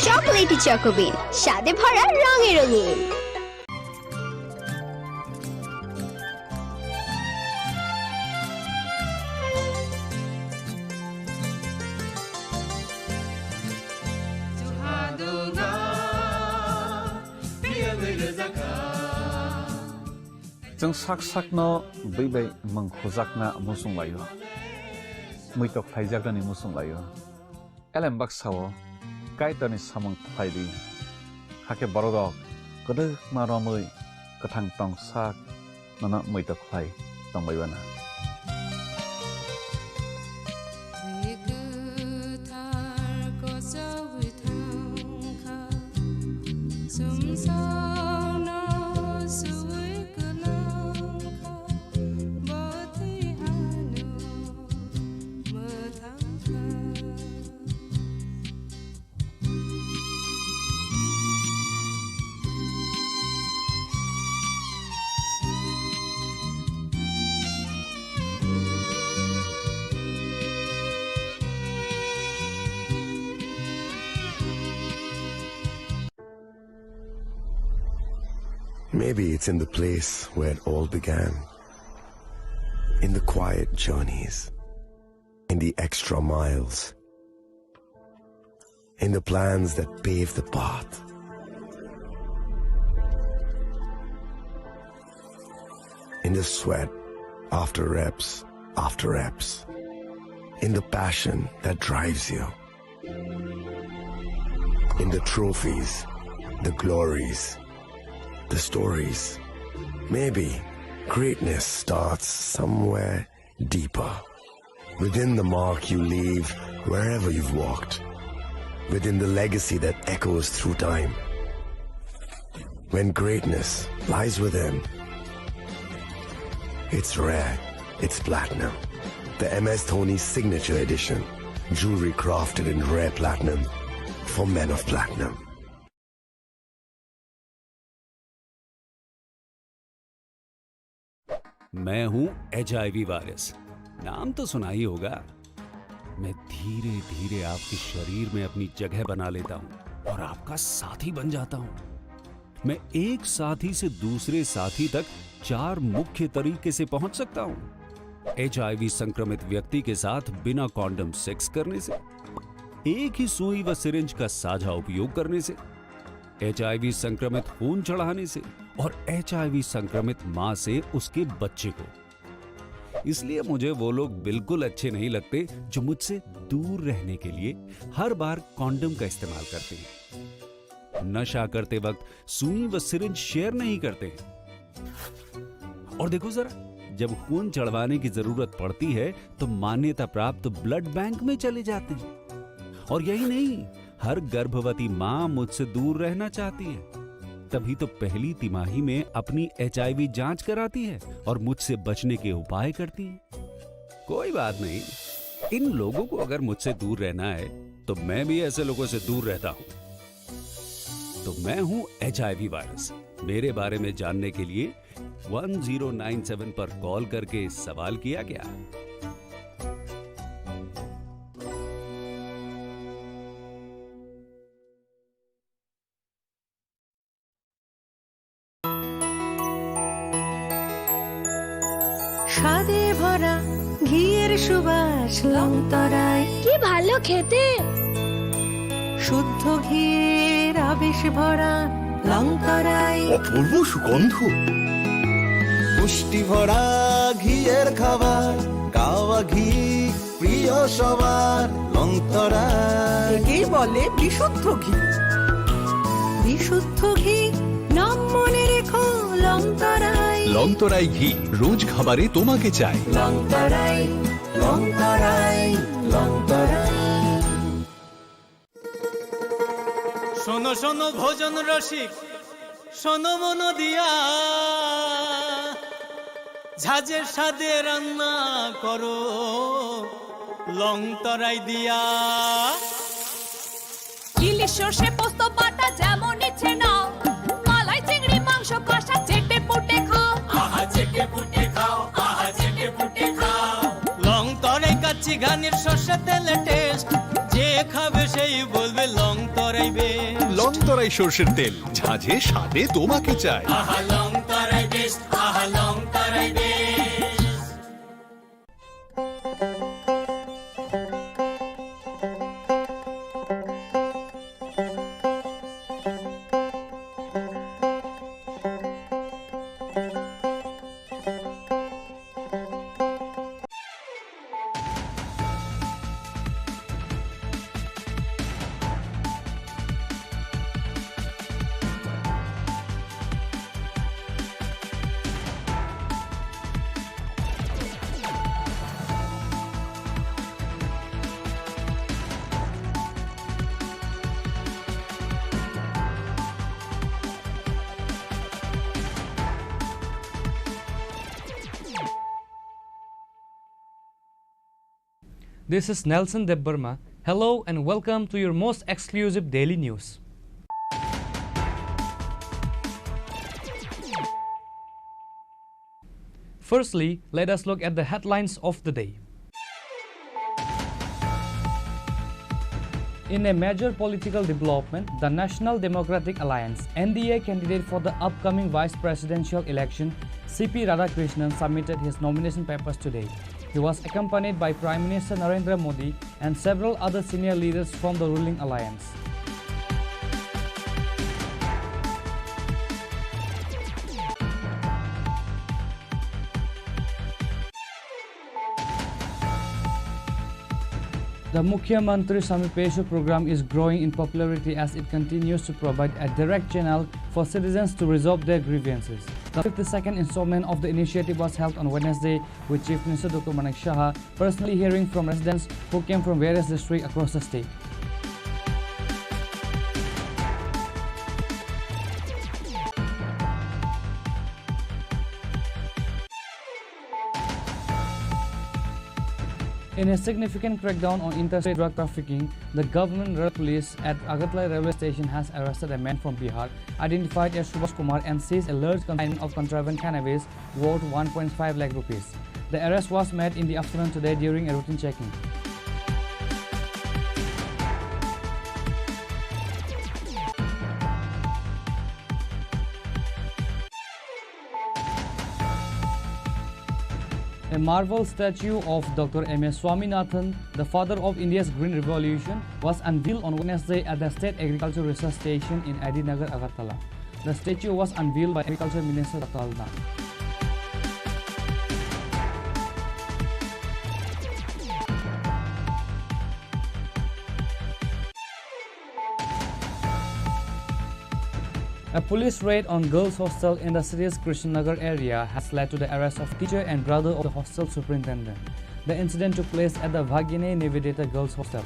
Chocolatey choco bean স্বাদে ভরা রঙে রঙিন जों sak sakno beibai mangkhojakna musung layo muitok thaijagani musung layo elembak sawo kaitani samang thaidi hake borodok kodok maromui kathang tong sak nana muitok thai tongbaibana Maybe it's in the place where it all began. In the quiet journeys. In the extra miles. In the plans that pave the path. In the sweat after reps. In the passion that drives you. In the trophies, the glories, the stories. Maybe greatness starts somewhere deeper. Within the mark you leave wherever you've walked. Within the legacy that echoes through time. When greatness lies within, it's rare, it's platinum. The MS Dhoni Signature Edition. Jewelry crafted in rare platinum for men of platinum. मैं हूं HIV virus, नाम तो सुना ही होगा। मैं धीरे धीरे आपके शरीर में अपनी जगह बना लेता हूं और आपका साथी बन जाता हूं। मैं एक साथी से दूसरे साथी तक 4 मुख्य तरीके से पहुंच सकता हूं। HIV संक्रमित व्यक्ति के साथ बिना कॉन्डम सेक्स करने से, एक ही सुई व सिरिंज का साझा उपयोग करने से, HIV संक्रमित खून चढ़ाने से और HIV संक्रमित मां से उसके बच्चे को। इसलिए मुझे वो लोग बिल्कुल अच्छे नहीं लगते जो मुझसे दूर रहने के लिए हर बार कॉन्डम का इस्तेमाल करते हैं, नशा करते वक्त सुई व सिरिंज शेयर नहीं करते हैं। और देखो जरा, जब खून चढ़वाने की जरूरत पड़ती है तो मान्यता प्राप्त ब्लड बैंक में चले जाते हैं। और यही नहीं, हर गर्भवती मां मुझसे दूर रहना चाहती है, तभी तो पहली तिमाही में अपनी HIV जांच कराती है और मुझसे बचने के उपाय करती है। कोई बात नहीं, इन लोगों को अगर मुझसे दूर रहना है तो मैं भी ऐसे लोगों से दूर रहता हूं। तो मैं हूं HIV वायरस। मेरे बारे में जानने के लिए 1097 पर कॉल करके सवाल किया गया। স্বাদে ভরা ঘিয়ের সুবাস লংতরায় কি ভালো খেতে, শুদ্ধ ঘিয়ের আবেশ ভরা লংতরায় অপূর্ব সুগন্ধ, পুষ্টি ভরা ঘিয়ের খাবার, কাওয়া ঘি প্রিয় সবার লংতরায়। একেই বলে বিশুদ্ধ ঘি। বিশুদ্ধ ঘি নাম মনে রেখো লংতরায়। লংতরাই ঘি রোজ খাবারে তোমাকে চাই। লংতরাই লংতরাই লংতরাই। শোনো শোনো ভোজন রসিক, শোনো মন দিয়া, ঝাঁঝের স্বাদে রান্না করো লংতরাই দিয়া। ইলিশ সর্ষে পোস্ত বাটা যেমন ইচ্ছে নাও, মালাই চিংড়ি মাংস কষা চেটে পুটে খাও। আহা চেটে পুটে খাও, আহা চেটে পুটে খাও। লংতরাই কাচ্চি ঘানির সর্ষে তেলে টেস্ট, যে খাবে সেই বলবে লংতরাই বেশ। লংতরাই সর্ষের তেল, ঝাঁঝে স্বাদে তোমাকে চাই। আহা লংতরাই বেস্ট, আহা লংতরাই best. This is Nelson Debbarma. Hello and welcome to your most exclusive daily news. Firstly, let us look at the headlines of the day. In a major political development, the National Democratic Alliance (NDA) candidate for the upcoming vice presidential election, CP Radhakrishnan, submitted his nomination papers today. He was accompanied by Prime Minister Narendra Modi and several other senior leaders from the ruling alliance. The Mukhyamantri Samipeshu program is growing in popularity as it continues to provide a direct channel for citizens to resolve their grievances. The 52nd installment of the initiative was held on Wednesday, with Chief Minister Dr. Manik Shah personally hearing from residents who came from various districts across the state. In a significant crackdown on interstate drug trafficking, the government police at Agatla railway station has arrested a man from Bihar, identified as Subhash Kumar, and seized a large consignment of contraband cannabis worth 1.5 lakh rupees. The arrest was made in the afternoon today during a routine checking. A marble statue of Dr. M.S. Swaminathan, the father of India's Green Revolution, was unveiled on Wednesday at the State Agriculture Research Station in Adinagar, Agartala. The statue was unveiled by Agriculture Minister Dr. Alna. A police raid on girls' hostel in the city's Krishnanagar area has led to the arrest of teacher and brother of the hostel superintendent. The incident took place at the Bhagini Nivedita girls' hostel.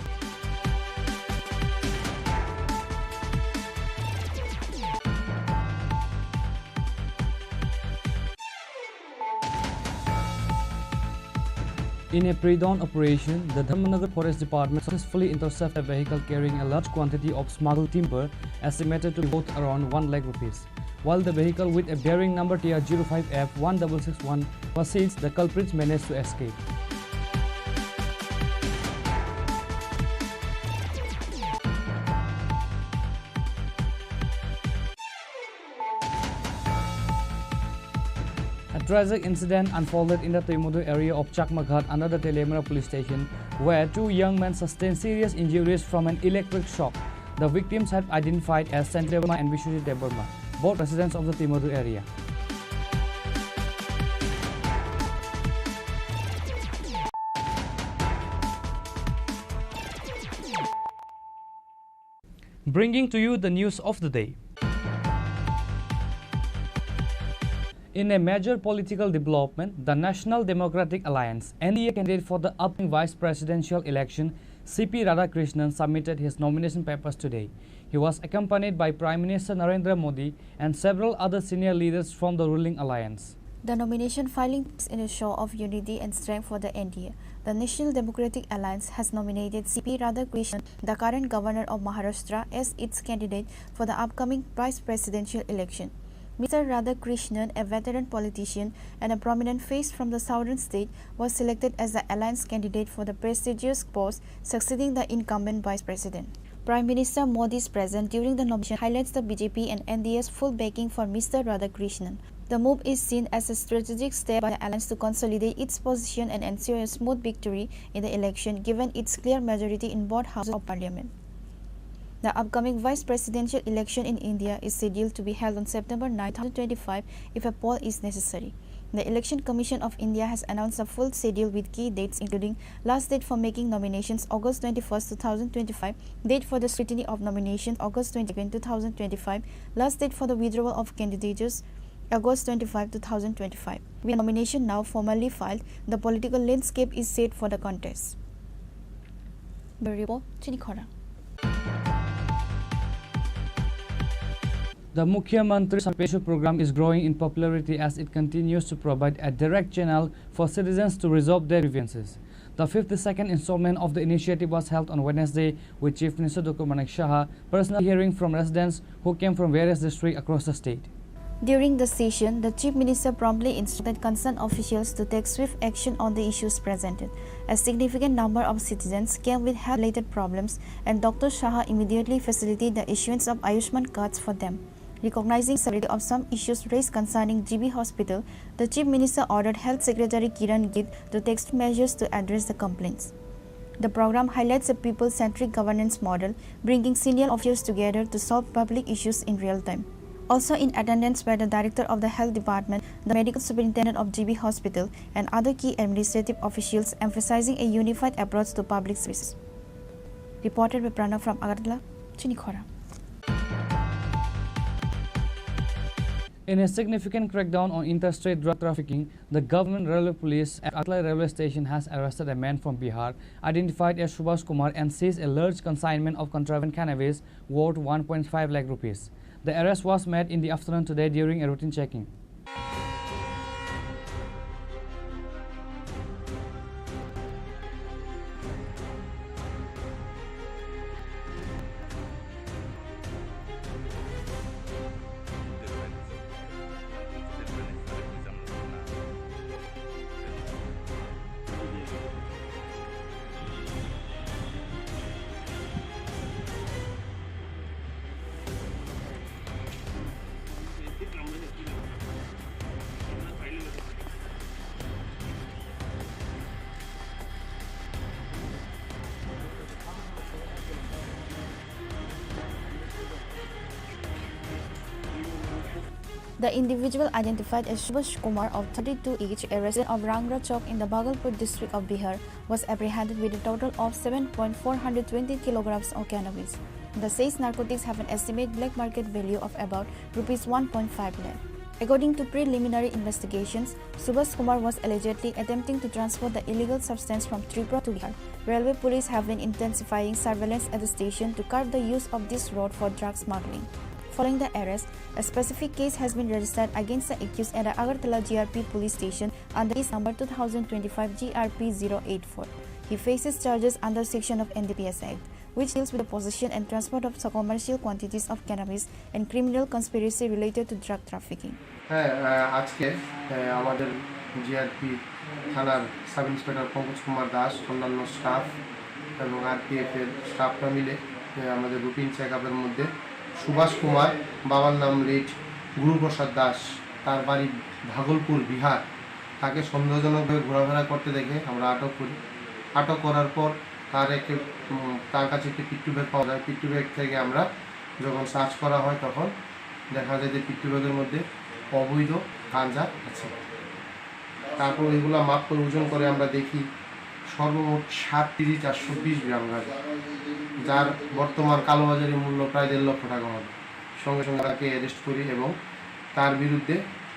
In a pre-dawn operation, the Dharmanagar Forest Department successfully intercepted a vehicle carrying a large quantity of smuggled timber estimated to be worth around 1 lakh rupees. While the vehicle with a bearing number TR05F1661 was seized, the culprits managed to escape. A tragic incident unfolded in the Temudu area of Chakmaghat under the Telemara police station, where two young men sustained serious injuries from an electric shock. The victims have identified as Sandevarma and Vishwajit Devarma, both residents of the Temudu area. Bringing to you the news of the day. In a major political development, the National Democratic Alliance NDA candidate for the upcoming vice presidential election, CP Radhakrishnan, submitted his nomination papers today. He was accompanied by Prime Minister Narendra Modi and several other senior leaders from the ruling alliance. The nomination filing is in a show of unity and strength for the NDA. The National Democratic Alliance has nominated CP Radhakrishnan, the current governor of Maharashtra, as its candidate for the upcoming vice presidential election. Mr. Radhakrishnan, a veteran politician and a prominent face from the southern state, was selected as the alliance candidate for the prestigious post, succeeding the incumbent vice president. Prime Minister Modi's presence during the nomination highlights the BJP and NDA's full backing for Mr. Radhakrishnan. The move is seen as a strategic step by the alliance to consolidate its position and ensure a smooth victory in the election, given its clear majority in both houses of parliament. The upcoming vice presidential election in India is scheduled to be held on September 9, 2025 if a poll is necessary. The Election Commission of India has announced a full schedule with key dates including last date for making nominations August 21, 2025, date for the scrutiny of nominations August 22, 2025, last date for the withdrawal of candidatures August 25, 2025. With nomination now formally filed, the political landscape is set for the contest. Chini Khorang. The Mukhyamantri Special Program is growing in popularity as it continues to provide a direct channel for citizens to resolve their grievances. The 52nd installment of the initiative was held on Wednesday with Chief Minister Dr. Manik Shah personally hearing from residents who came from various districts across the state. During the session, the Chief Minister promptly instructed concerned officials to take swift action on the issues presented. A significant number of citizens came with health-related problems, and Dr. Shah immediately facilitated the issuance of Ayushman cards for them. Recognizing the severity of some issues raised concerning GB Hospital, the Chief Minister ordered Health Secretary Kiran Gid to take measures to address the complaints. The program highlights a people-centric governance model, bringing senior officials together to solve public issues in real time. Also in attendance were the Director of the Health Department, the Medical Superintendent of GB Hospital, and other key administrative officials, emphasizing a unified approach to public services. Reported by Pranav from Agartala, Chini Khorang. In a significant crackdown on interstate drug trafficking, the government railway police at Agartala railway station has arrested a man from Bihar, identified as Subhash Kumar, and seized a large consignment of contraband cannabis worth 1.5 lakh rupees. The arrest was made in the afternoon today during a routine checking. The individual identified as Subhash Kumar of 32 age, a resident of Rangra Chowk in the Bhagalpur district of Bihar, was apprehended with a total of 7.420 kilograms of cannabis. The seized narcotics have an estimated black market value of about rupees 1.5 lakh. According to preliminary investigations, Subhash Kumar was allegedly attempting to transport the illegal substance from Tripura to Bihar. Railway police have been intensifying surveillance at the station to curb the use of this road for drug smuggling. Following the arrest, a specific case has been registered against the accused at the Agartala GRP police station under case number 2025 GRP 084. He faces charges under section of NDPS Act, which deals with the possession and transport of commercial quantities of cannabis and criminal conspiracy related to drug trafficking. আজকে আমাদের GRP থানার sub inspector Pankaj Kumar Das অন্যান্য staff এবং RPF এর স্টাফরা মিলে আমাদের routine চেকআপের মধ্যে সুভাষ কুমার, বাবার নাম রেট গুরুপ্রসাদ দাস, তার বাড়ি ভাগলপুর বিহার, তাকে সন্দেহজনকভাবে ঘোরাফেরা করতে দেখে আমরা আটক করি। আটক করার পর তার কাছে একটি পিট্টু ব্যাগ পাওয়া যায়। পিট্টু ব্যাগ থেকে আমরা যখন সার্চ করা হয় তখন দেখা যায় যে পিট্টু ব্যাগের মধ্যে অবৈধ গাঁজা আছে। তারপর ওইগুলো মাপ করে ওজন করে আমরা দেখি সর্বমোট 7,420 গ্রাম গাঁজা, যার বর্তমান কালোবাজারি মূল্য প্রায় 1.5 লক্ষ টাকা হবে। সঙ্গে সঙ্গে তাকে অ্যারেস্ট করি এবং তার বিরুদ্ধে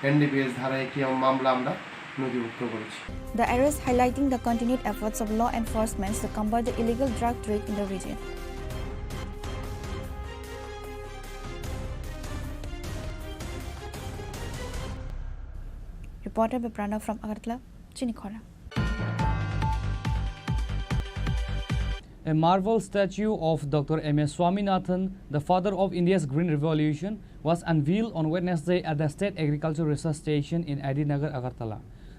এনডিপিএস ধারায় একটি মামলা আমরা নথিভুক্ত করেছি। The arrest highlighting the continued efforts of law enforcement to combat the illegal drug trade in the region. Reported by Pranav from Agartala, Chini Khorang. A marble statue of Dr. M.A. Swaminathan, the father of India's Green Revolution, was unveiled on Wednesday at the State Agriculture Research Station in Adinagar, Agartala.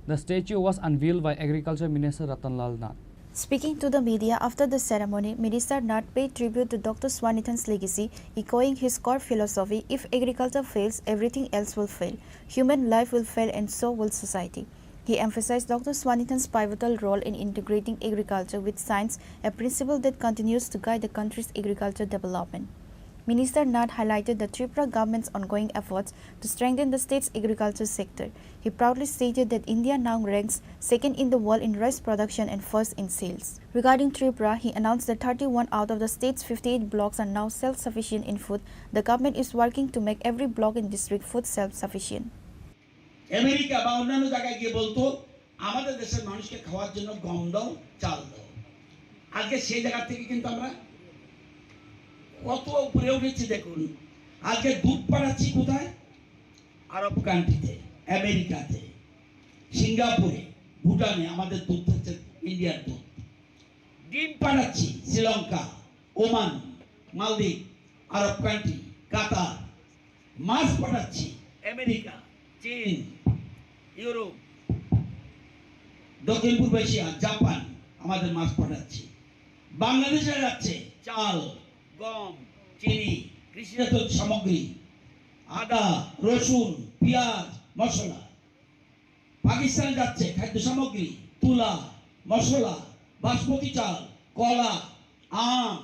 The statue was unveiled by Agriculture Minister Ratanlal Nath. Speaking to the media after the ceremony, Minister Nath paid tribute to Dr. Swaminathan's legacy, echoing his core philosophy: if agriculture fails, everything else will fail. Human life will fail and so will society. He emphasized Dr. Swaminathan's pivotal role in integrating agriculture with science, a principle that continues to guide the country's agriculture development. Minister Nath highlighted the Tripura government's ongoing efforts to strengthen the state's agriculture sector. He proudly stated that India now ranks second in the world in rice production and first in sales. Regarding Tripura, he announced that 31 out of the state's 58 blocks are now self-sufficient in food. The government is working to make every block in district food self-sufficient. America বা অন্যান্য জায়গায় গিয়ে বলতো আমাদের দেশের মানুষকে খাওয়ার জন্য গম দাও, চাল দাও। আজকে সেই জায়গা থেকে কিন্তু আমরা কত উপরে উঠেছি দেখুন। আজকে দুধ পাঠাচ্ছি কোথায়? আরব কান্ট্রিতে, আমেরিকাতে, সিঙ্গাপুরে, ভুটানে আমাদের দুধ হচ্ছে ইন্ডিয়ার দুধ। ডিম পাঠাচ্ছি শ্রীলঙ্কা, ওমান, মালদ্বীপ, আরব কান্ট্রি, কাতার। মাছ পাঠাচ্ছি আমেরিকা, চীন, ইউরোপ, দক্ষিণ পূর্ব এশিয়া, জাপান আমাদের মাছ পাঠাচ্ছি। বাংলাদেশে যাচ্ছে চাল, গম, চিনি, কৃষিজাত সামগ্রী, আদা, রসুন, পেঁয়াজ, মশলা। পাকিস্তান যাচ্ছে খাদ্য সামগ্রী, তুলা, মশলা, বাসমতি চাল, কলা, আম,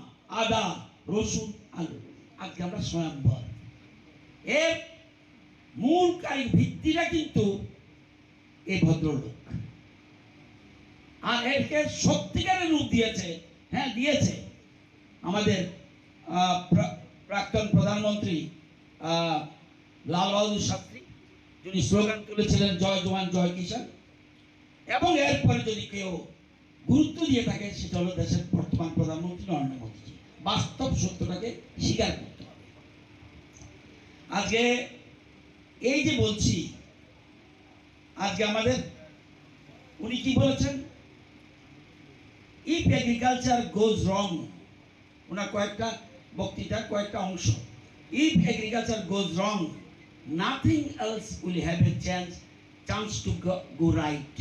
আদা, রসুন, আলু। আজকে আমরা স্বয়ম্বর। এর মূল ভিত্তিটা কিন্তু এই ভদ্রলোক, আর একে সত্যিকারের রূপ দিয়েছে। হ্যাঁ, দিয়েছে আমাদের প্রাক্তন প্রধানমন্ত্রী লাল বাহাদুর শাস্ত্রী, যিনি স্লোগান তুলেছিলেন জয় জওয়ান জয় কিষাণ। এবং এরপরে যদি কেউ গুরুত্ব দিয়ে থাকে সেটা হলো দেশের বর্তমান প্রধানমন্ত্রী নরেন্দ্র মোদীজি। বাস্তব সত্যটাকে স্বীকার করতে হবে। আজকে এই যে বলছি, আজকে আমাদের উনি কি বলেছেন? ইফ এগ্রিকালচার গোজ রং, ওনার কয়েকটা বক্তৃতার কয়েকটা অংশ। If agriculture goes wrong, nothing else will have a chance to go right.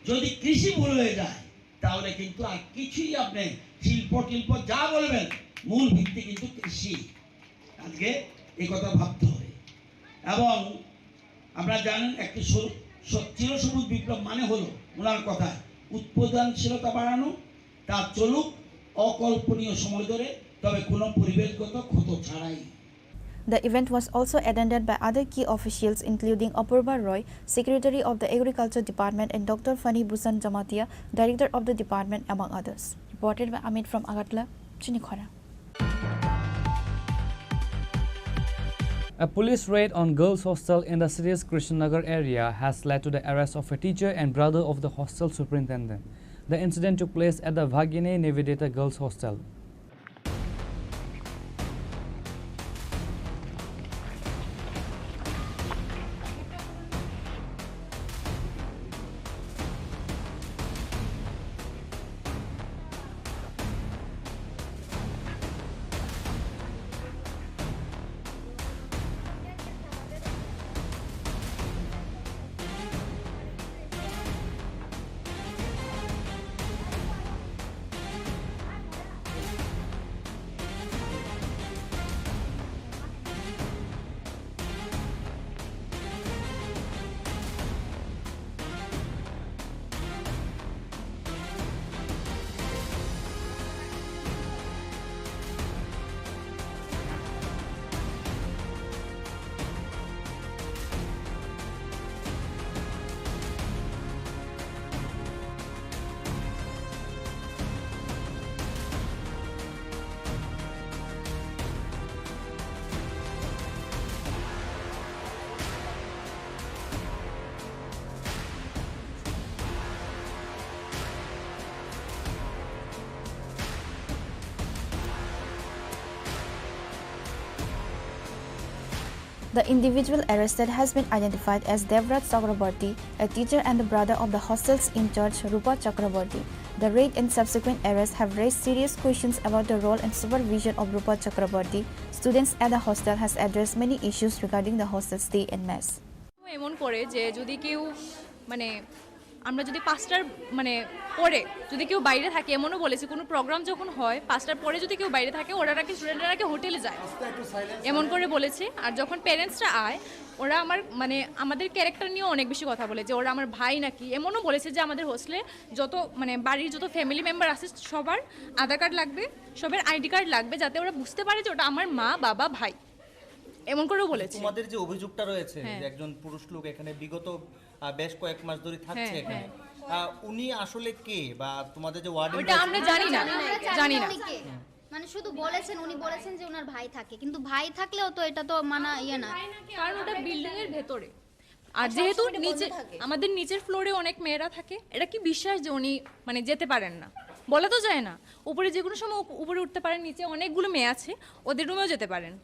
যদি কৃষি ভুল হয়ে যায় তাহলে কিন্তু আর কিছুই আপনি শিল্প টিল্প যা বলবেন, মূল ভিত্তি কিন্তু কৃষি। আজকে এই কথা ভাবতে হবে। এবং আপনারা জানেন একটি চিরসবুজ বিপ্লব মানে হলো ওনার কথায় উৎপাদনশীলতা বাড়ানো, তা চলুক অকল্পনীয় সময় ধরে, তবে কোনো পরিবেশগত ক্ষত ছাড়াই। The event was also attended by other key officials including Apurva Roy, Secretary of the Agriculture Department, and Dr. Fani Bhusan Jamatia, Director of the department, among others. Reported by Amit from Agartala, Chini Khorang. A police raid on girls' hostel in the city's Krishnanagar area has led to the arrest of a teacher and brother of the hostel superintendent. The incident took place at the Bhagini Nivedita Girls' Hostel. The individual arrested has been identified as Devrat Chakraborty, a teacher and the brother of the hostel's in charge Rupa Chakraborty. The raid and subsequent arrest have raised serious questions about the role and supervision of Rupa Chakraborty. Students at the hostel has addressed many issues regarding the hostel stay and mess. এমন করে যে যদি কেউ আমরা যদি 5টার পরে যদি কেউ বাইরে থাকে এমনও বলেছে কোনো প্রোগ্রাম যখন হয় 5টার পরে যদি কেউ বাইরে থাকে ওরা নাকি স্টুডেন্টরা নাকি হোটেলে যায় এমন করে বলেছে আর যখন প্যারেন্টসরা আয় ওরা আমাদের ক্যারেক্টার নিয়ে অনেক বেশি কথা বলে যে ওরা আমার ভাই নাকি এমনও বলেছে যে আমাদের হোস্টেলে যত বাড়ির যত ফ্যামিলি মেম্বার আছে সবার আধার কার্ড লাগবে সবার আইডি কার্ড লাগবে যাতে ওরা বুঝতে পারে যে ওটা আমার মা বাবা ভাই এমন করেও বলেছে তোমাদের যে অভিযোগটা রয়েছে যে একজন পুরুষ লোক এখানে বিগত বেশ কয়েক মাস ধরে থাকছে এখানে উনি আসলে কে বা তোমাদের যে ওয়ার্ডেন ওটা আমরা জানি না শুধু বলেছেন উনি বলেছেন যে ওনার ভাই থাকে কিন্তু ভাই থাকলেও তো এটা তো মানা না কারণ ওটা বিল্ডিং এর ভেতরে আর যেহেতু নিচে আমাদের নিচের ফ্লোরে অনেক মেয়েরা থাকে এটা কি বিশ্বাস যে উনি যেতে পারেন না বলা তো যায় না উপরে যে কোনো সময় উপরে উঠতে পারেন নিচে অনেকগুলো মেয়ে আছে ওদের রুমেও যেতে পারেন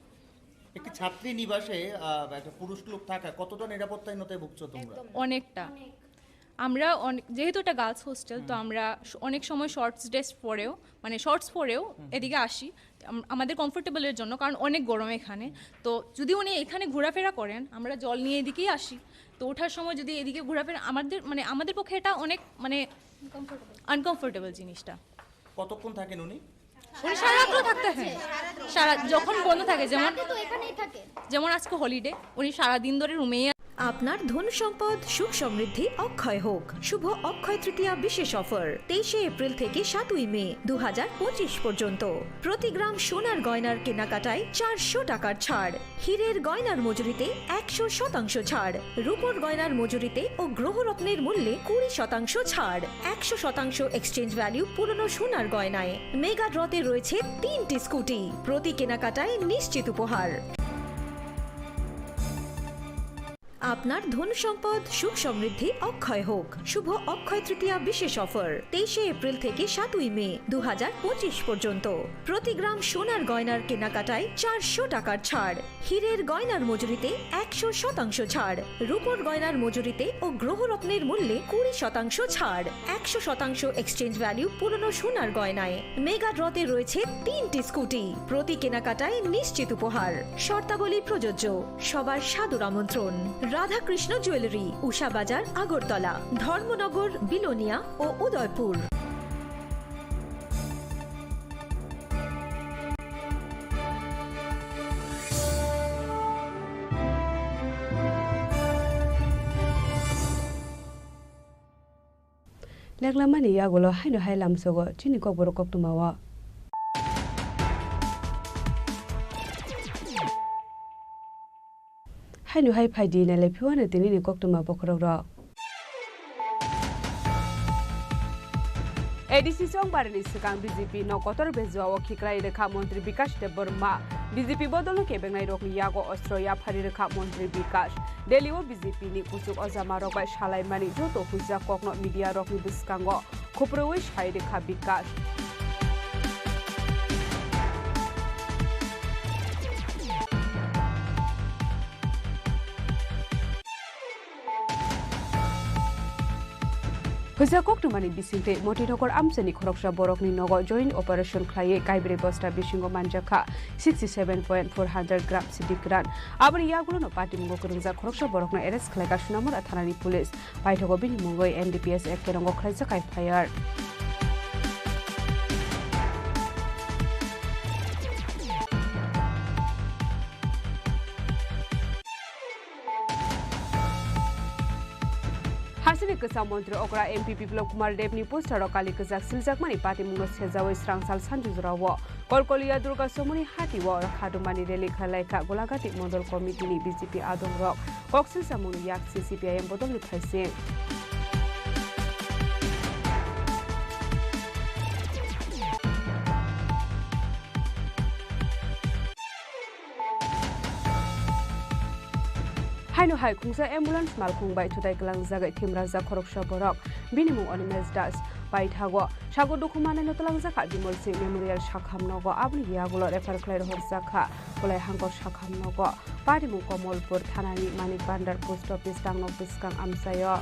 একটি ছাত্রী নিবাসে একটা পুরুষ লোক থাকা কতটা নিরাপত্তাহীনতায় ভুগছো তোমরা অনেকটা আমরা যেহেতু এটা গার্লস হোস্টেল তো আমরা অনেক সময় শর্টস পরেও এদিকে আসি আমাদের কমফোর্টেবলের জন্য কারণ অনেক গরম এখানে তো যদি উনি এখানে ঘোরাফেরা করেন আমরা জল নিয়ে এদিকেই আসি তো ওঠার সময় যদি এদিকে ঘোরাফেরা আমাদের পক্ষে এটা অনেক আনকমফোর্টেবল জিনিসটা কতক্ষণ থাকেন উনি সারা রাতও থাকতে হয় যখন বন্ধ থাকে যেমন আজকে হলিডে উনি সারাদিন ধরে রুমেই আপনার ধন সম্পদ সুখ সমৃদ্ধি অক্ষয় হোক শুভ অক্ষয় তৃতীয়া বিশেষ অফার 23 এপ্রিল থেকে 7 মে 2025 পর্যন্ত প্রতি গ্রাম সোনার গয়নার কেনাকাটায় 400 টাকার ছাড় হীরের গয়নার মজুরিতে 100% ছাড় রূপোর গয়নার মজুরিতে ও গ্রহরত্নের মূল্যে 20% ছাড় 100% এক্সচেঞ্জ ভ্যালু পুরনো সোনার গয়নায় মেগা ড্রতে রয়েছে 3টি স্কুটি প্রতি কেনাকাটায় নিশ্চিত উপহার আপনার ধন সম্পদ সুখ সমৃদ্ধি অক্ষয় হোক শুভ অক্ষয় তৃতীয়া বিশেষ অফার 23 এপ্রিল থেকে 7 মে 2025 পর্যন্ত প্রতি গ্রাম সোনার গয়নার কেনাকাটায় 400 টাকার ছাড় হীরের গয়নার মজুরিতে 100% ছাড় রূপোর গয়নার মজুরিতে ও গ্রহরত্নের মূল্যে 20% ছাড় 100% এক্সচেঞ্জ ভ্যালু পুরনো সোনার গয়নায় মেগা ড্রতে রয়েছে 3টি স্কুটি প্রতি কেনাকাটায় নিশ্চিত উপহার শর্তাবলী প্রযোজ্য সবার সাদর আমন্ত্রণ রাধাকৃষ্ণ জুয়েলারি উষা বাজার আগরতলা ধর্মনগর বিলোনিয়া ও উদয়পুর লেগলামানি ইয়াগুলো হাইনো হাইলামসগো চিনি kokborok koktumawa hainu hai phaidi na le phiwana tini ni koktuma bokrok ro ADC song barani sikang BJP no kotor bezwa o khikrai rekha mantri Bikash Deborma BJP bodolo ke bengnai rok ni yago Australia phari rekha mantri Bikash Delhi o BJP ni kusuk ozama rok bai shalai mani joto huja kokno media rok ni biskango khoprowe shai rekha Bikash Huja koktumani bisingte motinokor amsani khoroksa borokni nogo joint operation khlaiye kaibre bosta bisingo manjaka 67.400 gram sidikran abani yagulo no party mungo kurungja khoroksa borokno arrest khlaika sunamur athanani police paithogo bini mungoi NDPS act kerongo khlaisa kai fire Hasini Kasa Mantri Okra MPP Biplop Kumar Dev ni poster Kali Kazak Siljakmani Party Mungo Sejawa Strangsal Sanjuzrawo Kolkolia Durga Somoni Hati wa Khadumani Rally Khalaika Golagati Model Committee ni BJP Adom Rock Koksil Samunu Yak CCPIM Bodol ni Phaise Haino hai khungsa ambulance malkhung bai thutai klang jagai thimraja khoroksa borok binimung Onimes Das bai thago sago dukhumane notlang jaka Bimol Singh Memorial Shakham nogo abni yagulo refer khlai rohor jaka kolai hangkor Shakham nogo Parimung Komolpur Thanani Manik Bandar Post Office Tangnok Biskang Amsayo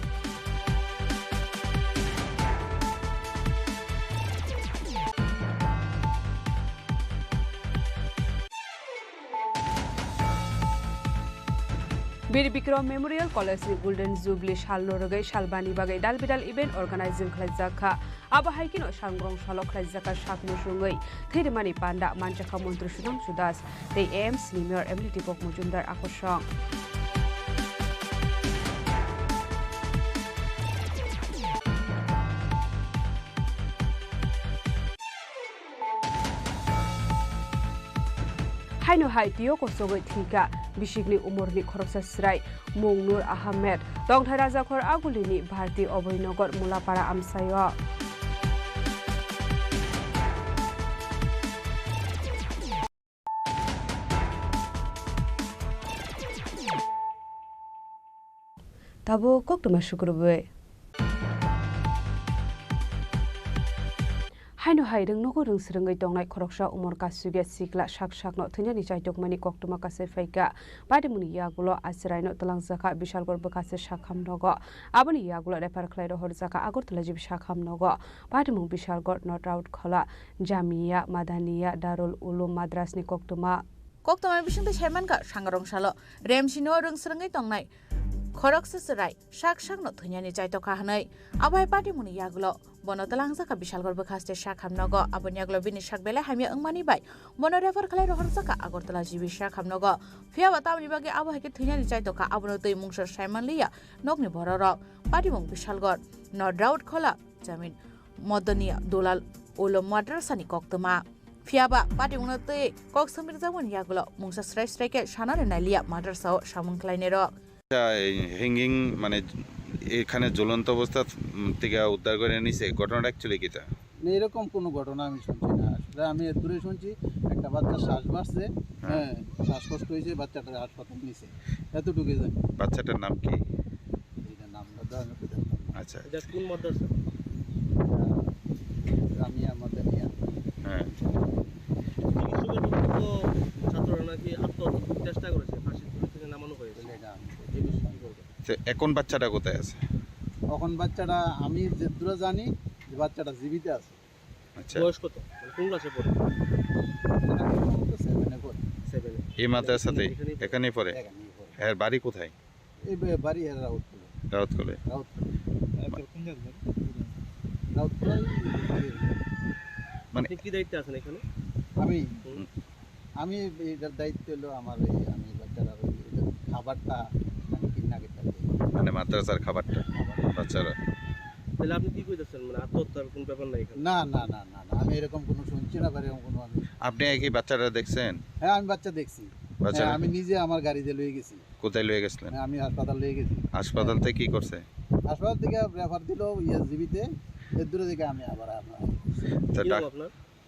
Bir Bikram Memorial College ni Golden Jubilee Shal Lorogai Shalbani Bagai Dalbidal event organizing khlaijaka aba haikino sangrong salok khlaijaka sakmu sungai Thirmani Panda Manjaka Mantri Sudam Sudas tei AM Senior Ability Pok Mujumdar Akosong Haino hai tiyo ko sogoi thika Bishigni umurni khoroksa srai Mungnur Ahmed Dongthai Rajakhor Agulini Bharti Obhoynagar Mulapara Amsayo Tabo koktuma shukurbe Haino haideng nogo rung srungai tongnai khoroksa umor kasuge sikla shak-shakno thunjani chaitokmani koktuma kase faika badimuni yagulo asiraino talangjaka Bishalgor bokase shakham nogo aboni yagulo refer khlairo horjaka Agartala jibi shakham nogo badimung Bishalgor not out khola Jamia Madaniya Darul Ulum Madrasni koktuma bisingte shaimanka sangrong salo remsino rung srungai tongnai khoroksa srai shak-shakno thunjani chaitoka hanai abai badimuni yagulo Bono talangjaka Bishalgor bokhaste shakham nogo aboni yagulo bini shakbele hamia angmani bai bono refer khlai rohorjaka Agartala jibi shakham nogo phiaba tamni bage abo hake thunjani chaitoka abono tei mungsor saimanliya nokni bororok badimung Bishalgor no drought khola jamin Modaniya Dolal Ulum Madrasani koktuma phiaba badimung tei kok samir jamon yagulo mungsa srai sraike sanare naliya madrasao samung khlainero hanging মানে এখানে জ্বলন্ত অবস্থা থেকে উদ্ধার করে নিছে ঘটনাটা actually কিটা না এরকম কোনো ঘটনা আমি শুনছি না আসলে আমি দূরে শুনছি একটা বাচ্চা শ্বাস বাসছে হ্যাঁ শ্বাসকষ্ট হয়েছে বাচ্চাটার হাসপাতাল নিছে এতটুকুই জানি বাচ্চাটার নাম কি এটা নামটা আচ্ছা এটা কোন মাদ্রাসা জামিয়া মাদানিয়া হ্যাঁ তো ছাত্ররা নাকি আত্মহত্যা চেষ্টা করেছে ফাঁসি থেকে নামানো হয়েছে এটা এখন বাচ্চাটা কোথায় আছে এখন বাচ্চাটা আমি যেদূর জানি যে বাচ্চাটা জীবিত আছে আচ্ছা বয়স কত কোন ক্লাসে পড়ে 7 এই মাদ্রাসাতে এখানেই পড়ে এর বাড়ি কোথায় এই বাড়ি এর রাউতকলে মানে কি দায়িত্বে আছেন এখানে আমি এটার দায়িত্ব হলো আমার আমি বাচ্চারা খাবারটা কিনা খেতে মানে মাদ্রাসার খাবারটা বাচ্চারা তাহলে আপনি কি কইতেছেন মানে আত্মহত্যার কোন ব্যাপার নাই এখানে না না না না আমি এরকম কোনো শুনছি না এরকম কোনো আমি আপনি কি বাচ্চাটা দেখছেন হ্যাঁ আমি বাচ্চা দেখছি আমি নিজে আমার গাড়িতে লয়ে গেছি কোথায় লয়ে গেছিলেন? আমি হাসপাতাল নিয়ে গেছি। হাসপাতাল থেকে কি করছে? হাসপাতাল থেকে রেফার দিল জিবিতে, এর দূরে থেকে আমি আবার